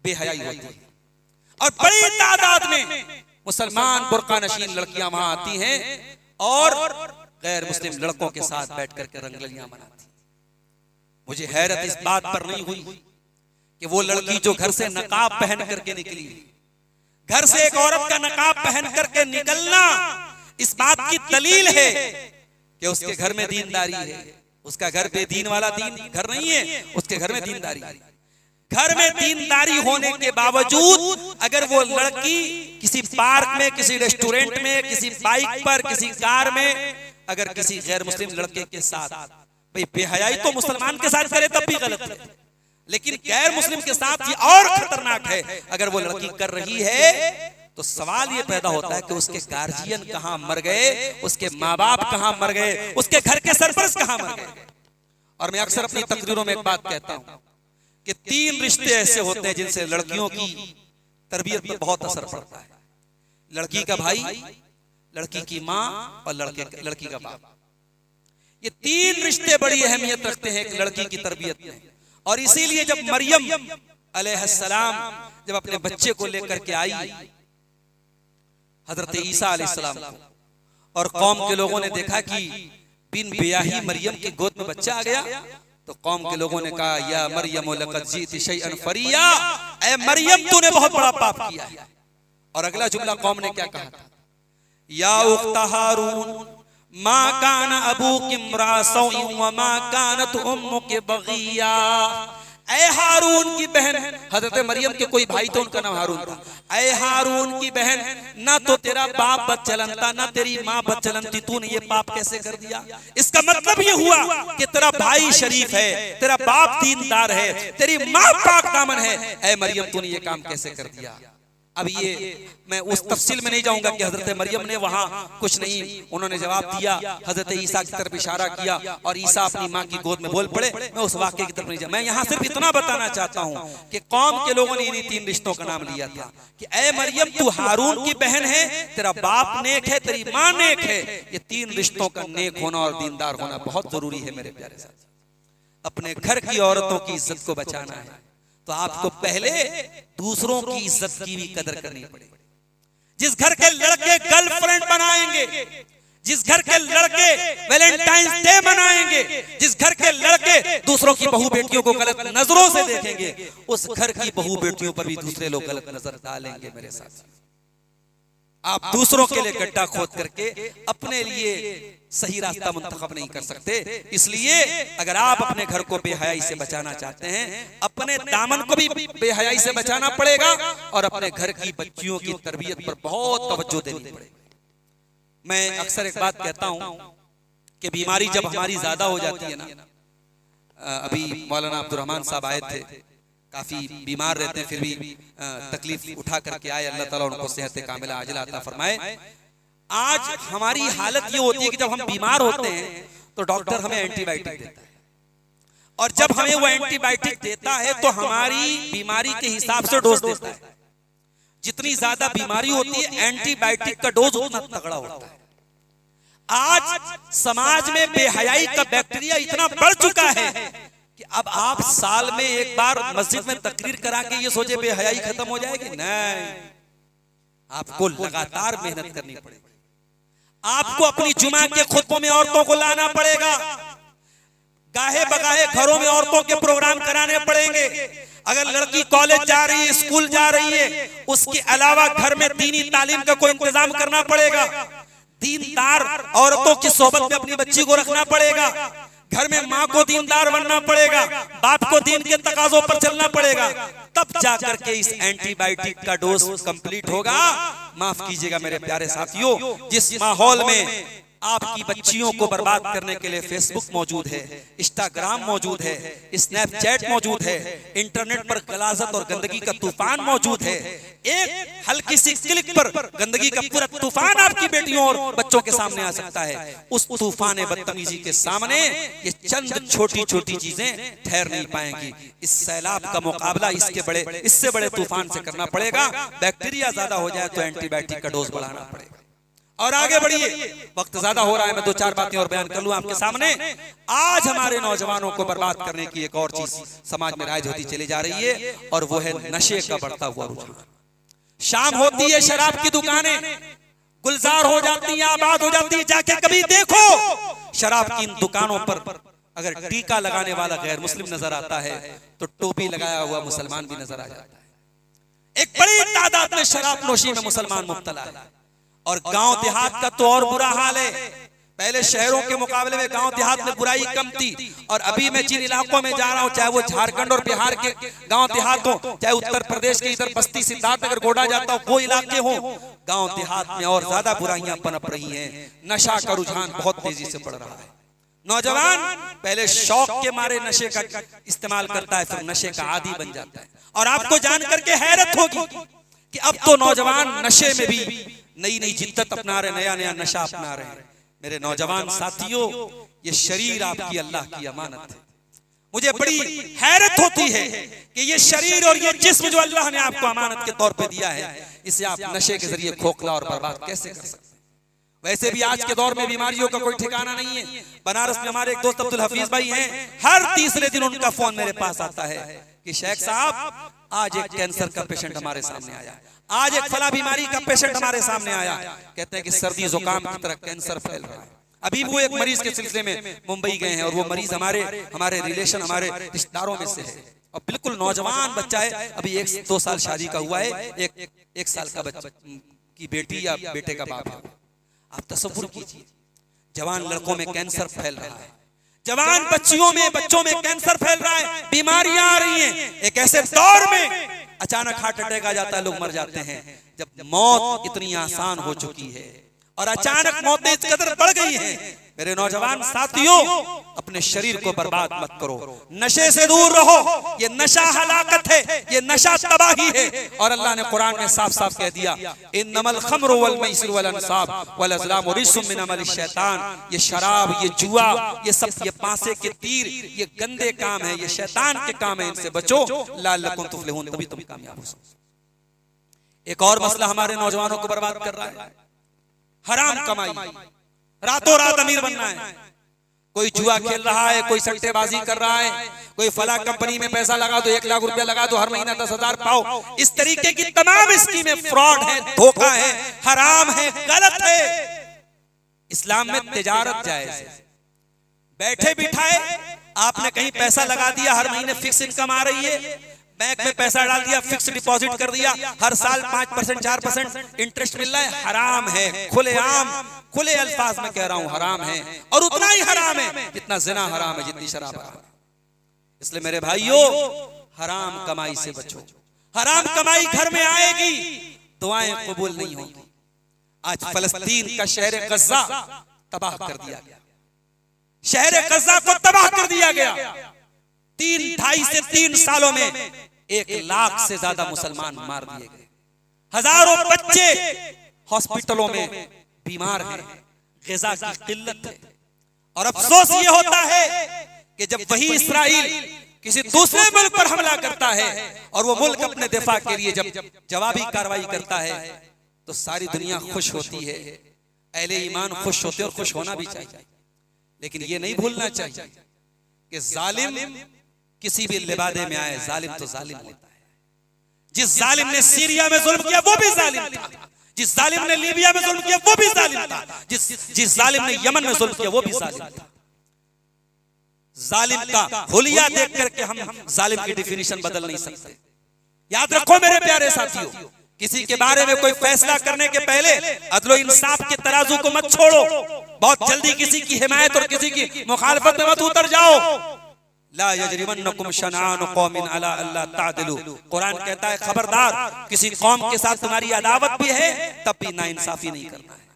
बेहयाई होती है और बड़ी तादाद में मुसलमान बुर्का नशीन लड़कियां वहां आती हैं और गैर मुस्लिम लड़कों के साथ बैठ करके रंगलियां मनाती। मुझे हैरत इस बात पर नहीं हुई कि वो लड़की जो घर से नकाब पहन करके निकली, घर से एक औरत का नकाब पहन करके निकलना इस बात की दलील है कि उसके घर में दीनदारी है। उसका घर बेदीन वाला घर नहीं है, उसके घर में दीनदारी है। घर में दीनदारी होने के बावजूद अगर वो लड़की किसी पार्क में, किसी रेस्टोरेंट में, किसी बाइक पर, किसी कार में अगर किसी गैर मुस्लिम लड़के के साथ, भाई बेहयाई तो मुसलमान के साथ करे तब भी गलत है, लेकिन गैर मुस्लिम के साथ ये और खतरनाक है। अगर वो लड़की कर रही है तो सवाल ये पैदा होता है कि उसके गार्जियन कहां मर गए, उसके माँ बाप कहां मर गए, उसके घर के सरपरस्त कहां मर गए। और मैं अक्सर अपनी तकरीरों में एक बात कहता हूं कि 3 रिश्ते ऐसे होते हैं जिनसे लड़कियों की तरबियत पर बहुत असर पड़ता है। लड़की का भाई, लड़की की माँ और लड़की का बाप। ये 3 रिश्ते बड़ी अहमियत रखते हैं एक लड़की की तरबियत में। और इसीलिए जब मरियम अलैहिस्सलाम जब अपने बच्चे को लेकर के आई हजरत ईसा अलैहिस्सलाम को, और कौम के लोगों ने देखा कि बिन ब्याही मरियम की गोद में बच्चा आ गया, तो कौम के लोगों ने कहा या मरियम लक़द जीति शैअन फरिया, ऐ मरियम तूने बहुत बड़ा पाप किया है। और अगला जुमला कौम ने क्या कहा था, या उख्ता हारून मा कान अबूकी इम्रा सौइन व मा कानत उम्मुकी बगिया। ऐ हारून की बहन, हजरत मरियम के कोई भाई तो उनका नाम हारून था। ऐ हारून की बहन, ना तो तेरा बाप बदचलन था ना तेरी माँ बदचलन थी, तूने ये पाप कैसे कर दिया। इसका मतलब ये हुआ कि तेरा भाई शरीफ है, तेरा बाप दीनदार है, तेरी माँ पाक दामन है। ऐ मरियम तूने ये काम कैसे कर दिया। अब ये मैं उस तफसील में नहीं जाऊंगा कि हजरत मरियम ने वहां कुछ नहीं, उन्होंने जवाब दिया, हजरत ईसा की तरफ इशारा किया और ईसा अपनी माँ की गोद में बोल पड़े। मैं उस वाक्य की तरफ नहीं जाऊंगा। मैं यहाँ सिर्फ इतना बताना चाहता हूँ कि कौम के लोगों ने इन्हीं 3 रिश्तों का नाम लिया था कि ऐ मरियम तू हारून की बहन है, तेरा बाप नेक है, तेरी माँ नेक है। ये 3 रिश्तों का नेक होना और दीनदार होना बहुत जरूरी है मेरे प्यारे साथी। अपने घर की औरतों की इज्जत को बचाना है तो आपको पहले दूसरों की इज्जत की भी कदर करनी पड़ेगी। जिस घर के लड़के गर्लफ्रेंड बनाएंगे, जिस घर के लड़के वैलेंटाइंस डे मनाएंगे, जिस घर के लड़के दूसरों की बहू बेटियों को गलत नजरों से देखेंगे, उस घर की बहू बेटियों पर भी दूसरे लोग गलत नजर डालेंगे। मेरे साथ आप दूसरों के लिए गड्ढा खोद करके अपने लिए सही रास्ता मुंतखब नहीं कर सकते। इसलिए अगर आप अपने घर को बेहयाई से बचाना चाहते हैं, अपने दामन को भी बेहयाई से बचाना पड़ेगा और अपने घर की बच्चियों की तरबियत पर बहुत तवज्जो देनी पड़ेगी। मैं अक्सर एक बात कहता हूं कि बीमारी जब हमारी ज्यादा हो जाती है ना, अभी मौलाना अब्दुर्रहमान साहब आए थे, काफी बीमार रहते हैं, फिर भी तकलीफ उठा करके आए। अल्लाह ताला उनको सेहत कामिला आजिला अता फरमाए। आज हमारी हालत ये होती है कि जब हम बीमार होते हैं तो डॉक्टर हमें एंटीबायोटिक देता है, और जब हमें वो एंटीबायोटिक देता है तो हमारी बीमारी के हिसाब से डोज देता है। जितनी ज्यादा बीमारी होती है एंटीबायोटिक का डोज उतना तगड़ा होता है। आज समाज में बेहयाई का बैक्टीरिया इतना बढ़ चुका है कि अब आप साल में एक बार मस्जिद में तकरीर करा के ये सोचे बेहयाई खत्म हो जाएगी, नहीं, आपको लगातार मेहनत करनी पड़ेगी। आपको अपनी जुमा के खुतबों में औरतों को लाना पड़ेगा, गाहे बगाहे घरों में औरतों के प्रोग्राम कराने पड़ेंगे। अगर लड़की कॉलेज जा रही है, स्कूल जा रही है, उसके अलावा घर में दीनी तालीम का कोई इंतजाम करना पड़ेगा। दीनदार औरतों की सोबत में अपनी बच्ची को रखना पड़ेगा। घर में माँ को दीनदार बनना पड़ेगा, बाप को दीन के तकाजों पर चलना पड़ेगा, तब जाकर के इस एंटीबायोटिक का डोज कंप्लीट होगा। माफ कीजिएगा मेरे प्यारे साथियों, जिस माहौल में आपकी बच्चियों को बर्बाद करने के लिए फेसबुक मौजूद है, इंस्टाग्राम मौजूद है, स्नैपचैट मौजूद है, इंटरनेट पर गलाजत और गंदगी का तूफान मौजूद है, एक हल्की सी क्लिक पर गंदगी का पूरा तूफान आपकी बेटियों और बच्चों के सामने आ सकता है। उस तूफान बदतमीजी के सामने ये चंद छोटी छोटी चीजें ठहर नहीं पाएंगी। इस सैलाब का मुकाबला इससे बड़े तूफान से करना पड़ेगा। बैक्टीरिया ज्यादा हो जाए तो एंटीबायोटिक का डोज बढ़ाना पड़ेगा। और आगे बढ़िए, वक्त ज्यादा हो रहा है, मैं 2-4 बातें और बयान कर लूं आपके सामने। आज हमारे नौजवानों को बर्बाद करने की एक और चीज समाज में राइज होती चली जा रही है, और वो है नशे का बढ़ता हुआ रुझान। शाम होती है, शराब की दुकानें गुलजार हो जाती हैं, आबाद हो जाती है। जाके कभी देखो शराब की इन दुकानों पर अगर टीका लगाने वाला गैर मुस्लिम नजर आता है तो टोपी लगाया हुआ मुसलमान भी नजर आ जाता है। एक बड़ी तादाद में शराब नोशी में मुसलमान मुब्तला है। और गांव देहात का तो और बुरा हाल है। पहले शहरों के मुकाबले में गांव देहात में बुराई कम थी, और अभी मैं जिन इलाकों में जा रहा हूं, चाहे वो झारखंड और बिहार के गांव देहात हो, चाहे उत्तर प्रदेश के इधर बस्ती सिद्धार्थनगर गोडा जाता हो, वो इलाके हो, गांव देहात में और ज्यादा बुराइयां पनप रही हैं। नशा का रुझान बहुत तेजी से बढ़ रहा है। नौजवान पहले शौक के मारे नशे का इस्तेमाल करता है, फिर नशे का आदी बन जाता है। और आपको जान करके हैरत होगी कि अब तो नौजवान नशे में भी नई नई जिद्दत अपना रहे, नया नया नशा अपना रहे हैं। मेरे नौजवान साथियों, ये शरीर आपकी अल्लाह की अमानत है। मुझे बड़ी हैरत होती है कि ये शरीर और ये जिस्म जो अल्लाह ने आपको अमानत के तौर पे दिया है, इसे आप नशे के जरिए खोखला और बर्बाद कैसे कर सकते हैं। वैसे भी आज के दौर में बीमारियों का कोई ठिकाना नहीं है। बनारस में हमारे एक दोस्त अब्दुल हफीज भाई हैं, हर तीसरे दिन उनका फोन मेरे पास आता है कि शेख साहब आज एक कैंसर का पेशेंट हमारे सामने आया, आज एक फला बीमारी का पेशेंट हमारे सामने आया। कहते हैं कि सर्दी जुकाम की तरह कैंसर फैल रहा है। अभी वो एक मरीज के सिलसिले में मुंबई गए हैं और वो मरीज हमारे रिलेशन, हमारे रिश्तेदारों में से है और बिल्कुल नौजवान बच्चा है, अभी 1-2 साल शादी का हुआ है, एक साल का बच्चा की बेटी या बेटे का बाप है। आप तसव्वुर कीजिए, जवान लड़कों में कैंसर फैल रहा है, जवान बच्चियों में, बच्चों में कैंसर फैल रहा है, बीमारियां आ रही हैं। एक ऐसे दौर में अचानक हार्ट अटैक आ जाता है, लोग मर जाते हैं, जब मौत इतनी आसान हो चुकी है और अचानक मौतें इस कदर बढ़ गई हैं। मेरे नौजवान साथियों, अपने शरीर को बर्बाद मत करो, नशे से दूर रहो। ये नशा हलाकत है, ये नशा तबाही है। और अल्लाह ने कुरान में साफ साफ कह दिया, इन्नमल खम्रु वल मैसिर वल अंसाब वल अज़लाम रिज्सुम मिन अमल शैतान। ये शराब, ये जुआ, ये सब, ये पासे के तीर, ये गंदे काम है, ये शैतान के काम है, इनसे बचो लअल्लकुम तुफ्लिहून, तभी तुम कामयाब हो सकते। एक और मसला हमारे नौजवानों को बर्बाद कर रहा है, हराम कमाई। रातों रात अमीर बनना है। कोई जुआ खेल रहा है, कोई सट्टेबाजी कर रहा है, कोई फला कंपनी में पैसा लगा दो, 1 लाख रुपया लगा दो, हर महीना 10,000 पाओ। इस तरीके की तमाम स्कीमें फ्रॉड है, धोखा है, हराम है, गलत है। इस्लाम में तिजारत जायज है। बैठे बिठाए आपने कहीं पैसा लगा दिया, हर महीने फिक्स इनकम आ रही है, बैंक में पैसा डाल दिया, फिक्स डिपॉजिट कर दिया, हर साल 5% 4% इंटरेस्ट मिल रहा है, हराम है। खुलेआम, खुले अल्फाज में कह रहा हूं, हराम है। और उतना ही हराम है जितना जिना हराम है, जितनी शराब हराम है। इसलिए मेरे भाइयों, हराम कमाई से बचो। हराम कमाई घर में आएगी, दुआएं कबूल नहीं होंगी। आज फलस्तीन का शहर गज़ा तबाह कर दिया गया, शहर गज़ा को तबाह कर दिया गया। 2.5 से 3 सालों में 1 लाख से ज्यादा मुसलमान मार दिए गए। हजारों बच्चे हॉस्पिटलों में बीमार हैं, ग़िज़ा की किल्लत है। और अफसोस ये होता है कि जब वही इस्राईल किसी दूसरे मुल्क पर हमला करता है और वो मुल्क अपने दिफा के लिए जब जवाबी कार्रवाई करता है तो सारी दुनिया खुश होती है, अहले ईमान खुश होते और खुश होना भी चाहिए। लेकिन ये नहीं भूलना चाहिए कि जालिम किसी भी लिबादे में आए, जालिम तो जालिम होता है। जिस जालिम ने सीरिया में जुल्म किया वो भी जालिम था, जिस जालिम ने लीबिया में जुल्म किया वो भी जालिम था, जिस जालिम ने यमन में जुल्म किया वो भी जालिम था। जालिम का हुलिया देख करके हम जालिम की डिफिनीशन बदल नहीं सकते। याद रखो मेरे प्यारे साथियों, किसी के बारे में कोई फैसला करने के पहले अदलो इंसाफ के तराजू को मत छोड़ो। बहुत जल्दी किसी की हिमायत और किसी की मुखालफत में मत उतर जाओ। ला यजरिमन्नकुम शनान कौमिन अला अल्ला तादिलु। कुरान कहता है खबरदार, किसी कौम के साथ तुम्हारी अदावत भी है तब भी नाइंसाफी नहीं करना है।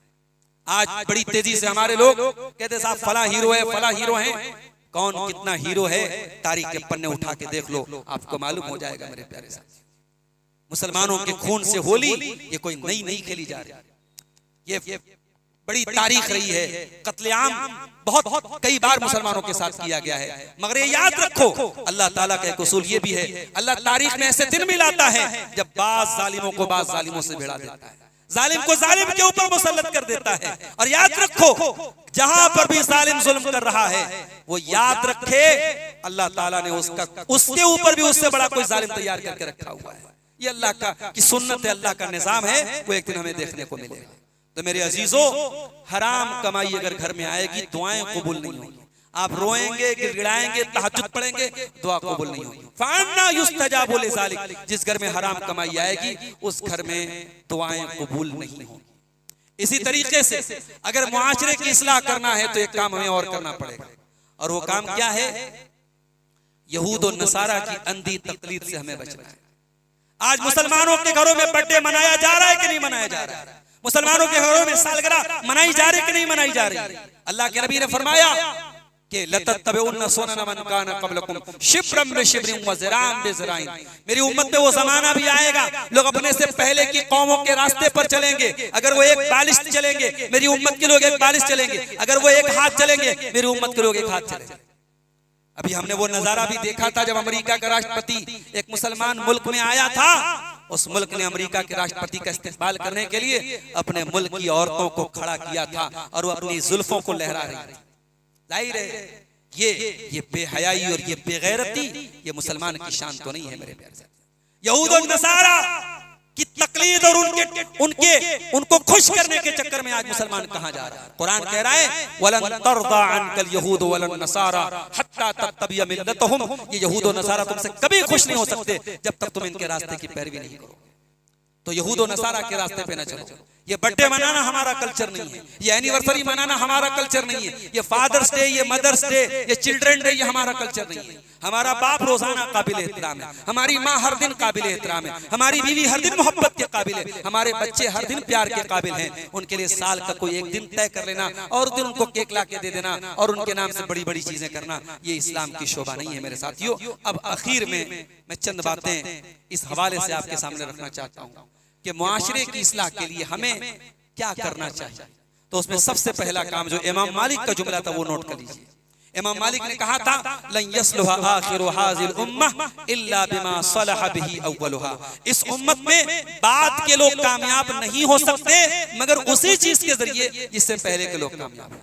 आज बड़ी तेजी से हमारे लोग कहते साहब फला हीरो है, फला हीरो है। कौन कितना हीरो है तारीख के पन्ने उठा के देख लो, आपको मालूम हो जाएगा मेरे प्यारे साथी। मुसलमानों के खून से होली ये कोई नई नहीं खेली जा रही, ये बड़ी तारीख रही है। कत्लेआम बहुत कई बार मुसलमानों के साथ किया गया है। मगर ये याद रखो, अल्लाह ताला का एक उसूल ये भी है, अल्लाह तारीख में ऐसे दिन मिलाता है जब बाज जालिमों को बाज जालिमों से भिड़ा देता है, जालिम को जालिम के ऊपर मुसल्लत कर देता है। और याद रखो, जहां पर भी जालिम जुल्म कर रहा है वो याद रखे अल्लाह ताला ने उसके ऊपर भी उससे बड़ा कोई जालिम तैयार करके रखा हुआ है। ये अल्लाह का की सुन्नत है, अल्लाह का निजाम है, वो एक दिन हमें देखने को मिलेगा। तो मेरे अजीजों, हराम कमाई अगर घर में आएगी दुआएं कबूल नहीं होंगी। आप रोएंगे, गिड़गिड़ाएंगे, तहज्जुद पढ़ेंगे, दुआ कबूल नहीं होगी। फान्ना युस्तजाबु लिज़ालिक, जिस घर में हराम कमाई आएगी उस घर में दुआएं कबूल नहीं होंगी। इसी तरीके से अगर मुआशरे की इस्लाह करना है तो एक काम हमें और करना पड़ेगा, और वो काम क्या है? यहूद और नसारा की अंधी तकलीद से हमें बचना है। आज मुसलमानों के घरों में बर्थडे मनाया जा रहा है कि नहीं मनाया जा रहा है? मुसलमानों के घरों में सालगिरह मनाई जा रही कि नहीं मनाई जा रही? अल्लाह के नबी ने फरमाया कि लतत्तबिउन्ना सुनन मन काना क़ब्लकुम शिब्रम बिशिब्रिन व ज़िराअन बिज़िराइन। मेरी उम्मत में वो जमाना भी आएगा, लोग अपने से पहले की कौमों के रास्ते पर चलेंगे। अगर वो एक बालिश चलेंगे, मेरी उम्मत के लोग एक बालिश चलेंगे। अगर वो एक हाथ चलेंगे, मेरी उम्मत के लोग एक हाथ चलेंगे। अभी हमने वो नजारा भी देखा था जब अमेरिका का राष्ट्रपति एक मुसलमान मुल्क में आया था। उस मुल्क ने अमेरिका के राष्ट्रपति का इस्तेमाल करने के लिए अपने मुल्क की औरतों को खड़ा किया था और वो अपनी जुल्फों को लहरा रही थी। जाहिर है ये बेहयाई और ये बेगैरती ये मुसलमान की शान तो नहीं है मेरे प्यारे साथी। यहूद और नसारा की तकलीद और उनको खुश करने के चक्कर में आज मुसलमान कहां जा रहा है। कुरान कह रहा है वलन तर्दा अनकल यहूद वलन नसारा हत्ता तत्तबिया मिल्लतहुम। ये यहूद और नसारा तुमसे कभी खुश नहीं हो सकते जब तक तुम इनके रास्ते की पैरवी नहीं करोगे। तो यहूद और नसारा के रास्ते पे न चलो। ये बर्थडे मनाना हमारा कल्चर नहीं है, ये एनिवर्सरी मनाना हमारा कल्चर नहीं है, ये फादर्स डे, ये मदर्स डे, ये चिल्ड्रन डे, ये हमारा कल्चर नहीं है। हमारा बाप रोजाना काबिल एहतराम है, हमारी माँ हर दिन काबिल एहतराम है, हमारी बीवी हर दिन मोहब्बत के काबिल है, हमारे बच्चे हर दिन प्यार के काबिल हैं। उनके लिए साल का कोई एक दिन तय कर लेना और उस दिन उनको केक ला के दे देना और उनके नाम से बड़ी बड़ी चीजें करना, ये इस्लाम की शोभा नहीं है मेरे साथियों। अब आखिर में मैं चंद बातें इस हवाले से आपके सामने रखना चाहता हूँ कि मुआशरे की इस्लाह के लिए हमें क्या करना चाहिए। तो उसमें सबसे पहला काम जो इमाम मालिक का जुमला था वो नोट कर लीजिए। इमाम मालिक ने कहा था लन यस्लुहा आखिरु हाज़िल उम्मह इल्ला बिमा सलह बिही अव्वलुहा। इस उम्मत में बाद के लोग कामयाब नहीं हो सकते मगर उसी चीज के जरिए जिससे पहले के लोग कामयाब हुए।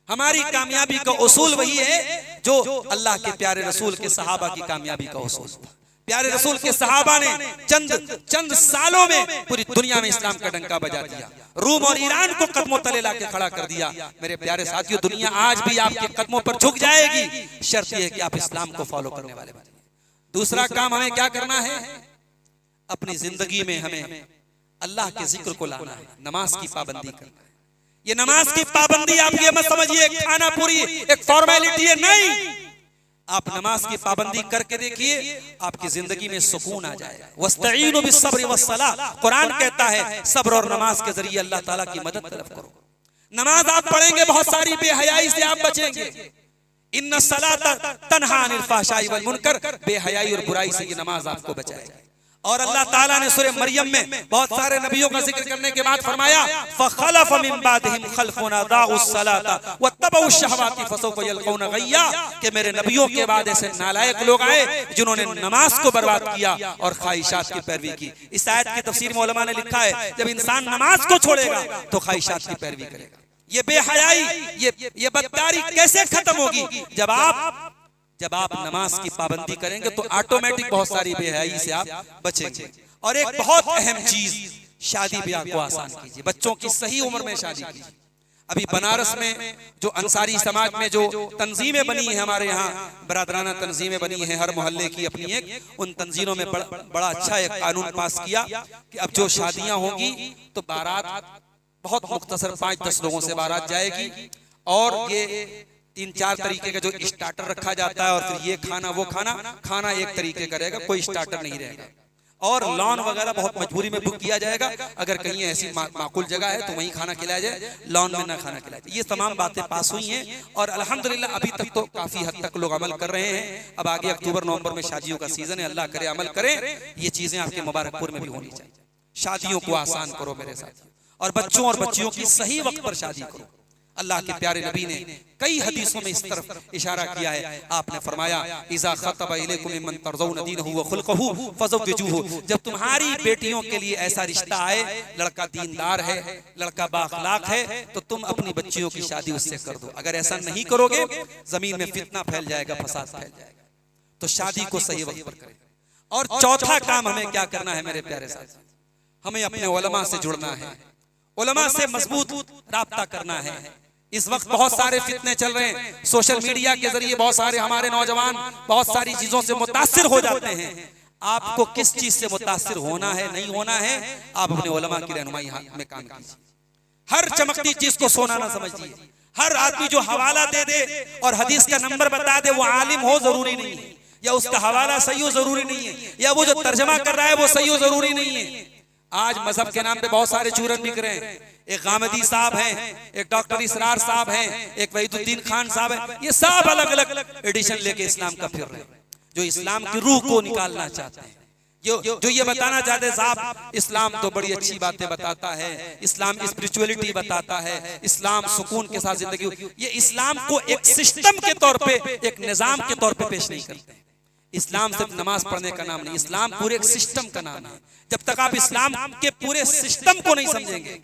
हमारी कामयाबी का उसूल वही है जो अल्लाह के प्यारे रसूल के सहाबा की कामयाबी का उसूल था। प्यारे रसूल के सहाबा ने चंद सालों में पूरी दुनिया में इस्लाम का डंका बजा दिया, रूम और ईरान को कदमों तले लाके खड़ा कर दिया। मेरे प्यारे साथियों, दुनिया आज भी आपके कदमों पर झुक जाएगी, शर्त यह है कि आप इस्लाम को फॉलो करने वाले बनिए। दूसरा काम हमें क्या करना है, अपनी जिंदगी में हमें अल्लाह के जिक्र को लाना है, नमाज की पाबंदी करना है। ये नमाज की पाबंदी आप ये मत समझिए खाना पूरी एक फॉर्मेलिटी है, नहीं। आप नमाज की पाबंदी करके देखिए, आपकी जिंदगी में सुकून आ जाएगा। वस्तईनु बिस्सब्रि वस्सलाह, कुरान कहता है सब्र और नमाज के जरिए अल्लाह ताला की मदद तलब करो। नमाज आप पढ़ेंगे, बहुत सारी बेहयाई से आप बचेंगे। इन्ना सलाता तन्हा अनिल फहशाई वल मुनकर, बेहयाई और बुराई से ये नमाज आपको बचाएगा। और अल्लाह ताला ने सूरह मरियम में बहुत सारे नबियों का जिक्र करने के बाद फरमाया फखलफ मिन बादिहिम खल्फुन अदाउस सलाता वत्तबउश शहवाति फसौफ यल्कौन गय्या, कि मेरे नबियों के बाद ऐसे नालायक लोग आए जिन्होंने नमाज को बर्बाद किया और ख्वाहिशात की पैरवी की। इस आयत की तफसीर में उलमा ने लिखा है जब इंसान नमाज को छोड़ेगा तो ख्वाहिशात की पैरवी करेगा। ये बेहयाई, ये बदकारी कैसे खत्म होगी? जब आप नमाज की पाबंदी करेंगे तो ऑटोमेटिक बहुत सारी बेहयाई से आप बचेंगे। और एक बहुत अहम चीज, शादी ब्याह को आसान कीजिए, बच्चों की सही उम्र में शादी कीजिए। अभी बनारस में जो अंसारी समाज में जो तंजीमें बनी है, हमारे यहाँ बरादराना तंजीमें बनी है, हर मोहल्ले की अपनी एक, उन तंजीमों में बड़ा अच्छा एक कानून पास किया कि अब जो शादियां होंगी तो बारात बहुत मुख्तसर 5-10 लोगों से बारात जाएगी और ये 3-4 तरीके का जो स्टार्टर रखा जाता है और फिर ये खाना वो खाना एक तरीके का रहेगा, कोई स्टार्टर नहीं रहेगा। और लॉन वगैरह बहुत मजबूरी में बुक किया जाएगा, अगर कहीं ऐसी माकूल जगह है तो वहीं खाना खिलाया जाए, लॉन में ना खाना खिलाया जाए। ये तमाम बातें पास हुई हैं और अल्हम्दुलिल्लाह अभी तक तो काफी हद तक लोग अमल कर रहे हैं। अब आगे अक्टूबर-नवंबर में शादियों का सीजन है, अल्लाह करे अमल करें, ये चीजें आपके मुबारकपुर में भी होनी चाहिए। शादियों को आसान करो मेरे साथ, और बच्चों और बच्चियों की सही वक्त पर शादी करो। अल्लाह के प्यारे नबी ने कई हदीसों में इस तरफ इशारा किया है। आपने फरमाया इज़ा खतब इलैकुम मिमन तर्ज़ौन दीनहु व खुल्क़हु फज़व्विजूहु, जब तुम्हारी बेटियों के लिए ऐसा रिश्ता आए, लड़का दीनदार है, लड़का बाअखलाक है, तो तुम अपनी बच्चियों की शादी उससे कर दो। अगर ऐसा नहीं करोगे जमीन में फितना फैल जाएगा, फसाद फैल जाएगा। तो शादी को सही वक्त पर करें। और चौथा काम हमें क्या करना है मेरे प्यारे साथी, हमें अपने उलमा से जुड़ना है, उलमा से मजबूत राब्ता करना है। इस वक्त बहुत सारे फितने चल रहे हैं, सोशल मीडिया के जरिए बहुत सारे हमारे नौजवान बहुत सारी चीजों से मुतासिर हो जाते हैं। आपको किस चीज से मुतासिर होना है, नहीं होना है, आप अपने उलमा की रहनुमाई में काम कीजिए। हर चमकती चीज को सोना ना समझिए। हर आदमी जो हवाला दे दे और हदीस का नंबर बता दे वो आलिम हो जरूरी नहीं है, या उसका हवाला सही हो जरूरी नहीं है, या वो जो तर्जमा कर रहा है वो सही हो जरूरी नहीं है। आज मजहब के नाम पे बहुत सारे चूरन बिक रहे हैं। एक गामदी साहब हैं, एक डॉक्टर इसरार साहब हैं, एक वहीदुद्दीन खान साहब हैं। ये सब अलग अलग एडिशन लेके इस्लाम का फिर रहे हैं, जो इस्लाम की रूह को निकालना चाहते हैं, जो ये बताना चाहते हैं साहब इस्लाम तो बड़ी अच्छी बातें बताता है, इस्लाम स्पिरिचुअलिटी बताता है, इस्लाम सुकून के साथ जिंदगी। ये इस्लाम को एक सिस्टम के तौर पे, एक निजाम के तौर पे पेश नहीं करते। इस्लाम सिर्फ नमाज पढ़ने का नाम नहीं, इस्लाम पूरे एक सिस्टम का नाम है। जब तक आप इस्लाम के पूरे सिस्टम को नहीं समझेंगे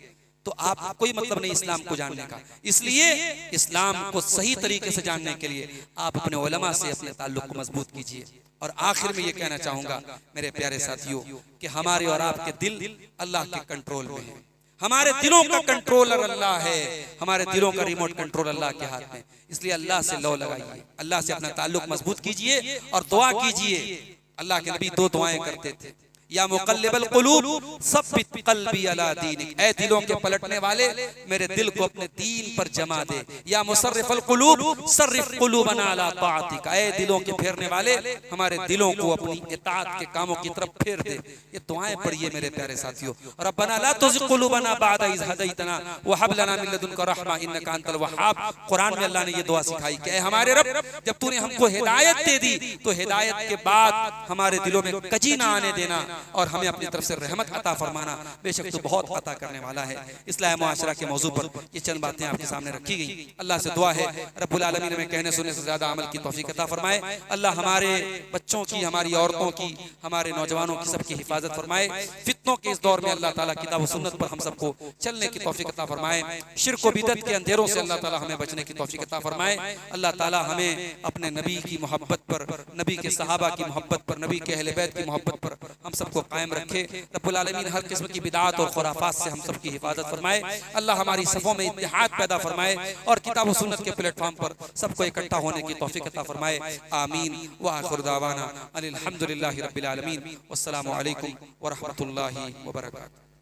तो आप कोई मतलब नहीं इस्लाम को जानने का। इसलिए इस्लाम को सही तरीके से जानने के लिए आप अपने उलमा से अपने ताल्लुक को मजबूत कीजिए। और आखिर में ये कहना चाहूंगा मेरे प्यारे साथियों कि हमारे और आपके दिल अल्लाह के कंट्रोल में है। हमारे दिलों का कंट्रोलर अल्लाह है, हमारे दिलों का रिमोट कंट्रोल अल्लाह के हाथ में। इसलिए अल्लाह से लौ लगाइए, अल्लाह से अपना ताल्लुक मजबूत कीजिए और दुआ कीजिए। अल्लाह के नबी दो दुआएं करते थे, या मुक़ल्लिबल क़ुलूब सब्बित क़ल्बी अला दीनिक, ऐ दिलों के पलटने वाले मेरे दिल को अपने दीन पर जमा दे। या मुसर्रिफल क़ुलूब सर्रिफ क़ुलूबना अला ताअतिक, ऐ दिलों के फेरने वाले हमारे दिलों को अपनी इताअत के कामों की तरफ फेर दे। ये दुआएं पढ़िए मेरे प्यारे साथियों। रब्बना ला तुज़िग़ क़ुलूबना बअद इज़ हदैतना व हब लना मिन लदुनका रहमा इन्नका अंतल वहाब। कुरान में अल्लाह ने ये दुआ सिखाई कि हमारे रब, जब तूने हमको हिदायत दे दी तो हिदायत के बाद हमारे दिलों में कजी ना आने देना और हमें अपनी तरफ से रहमत अता फरमाना। बेशक तो बहुत अता करने वाला है। इस्लाह मुआशरा के मौजू पर ये चंद बातें आपके सामने रखी गई। अल्लाह से दुआ है रब्बुल आलमीन हमें कहने सुनने से ज्यादा अमल की तौफीक अता फरमाए। अल्लाह हमारे बच्चों की, हमारी औरतों की, हमारे नौजवानों की सबकी हिफाजत फरमाए। फितनों के इस दौर में अल्लाह ताला किताब व सुन्नत पर हम सबको चलने की तौफीक अता फरमाए। शिर्क व बिदअत के अंधेरों से अल्लाह ताला हमें बचने की तौफीक अता फरमाए। अल्लाह ताला हमें अपने नबी की मोहब्बत पर, नबी के सहाबा की मोहब्बत पर, नबी के अहले बैत की मोहब्बत पर हम सबको कायम रखे। रब्बुल आलमीन हर किस्म की बिदात और खुराफात से हम सबकी हिफाजत फरमाए। अल्लाह हमारी सफ़ों में इत्तेहाद पैदा फरमाए और किताब व सुन्नत के प्लेटफॉर्म पर सबको इकट्ठा होने की तौफीक अता फरमाए। आमीन व आखिर दावाना अनिल हम्दुलिल्लाहि रब्बिल आलमीन। वस्सलामु अलैकुम व रहमतुल्लाहि व बरकातुहू।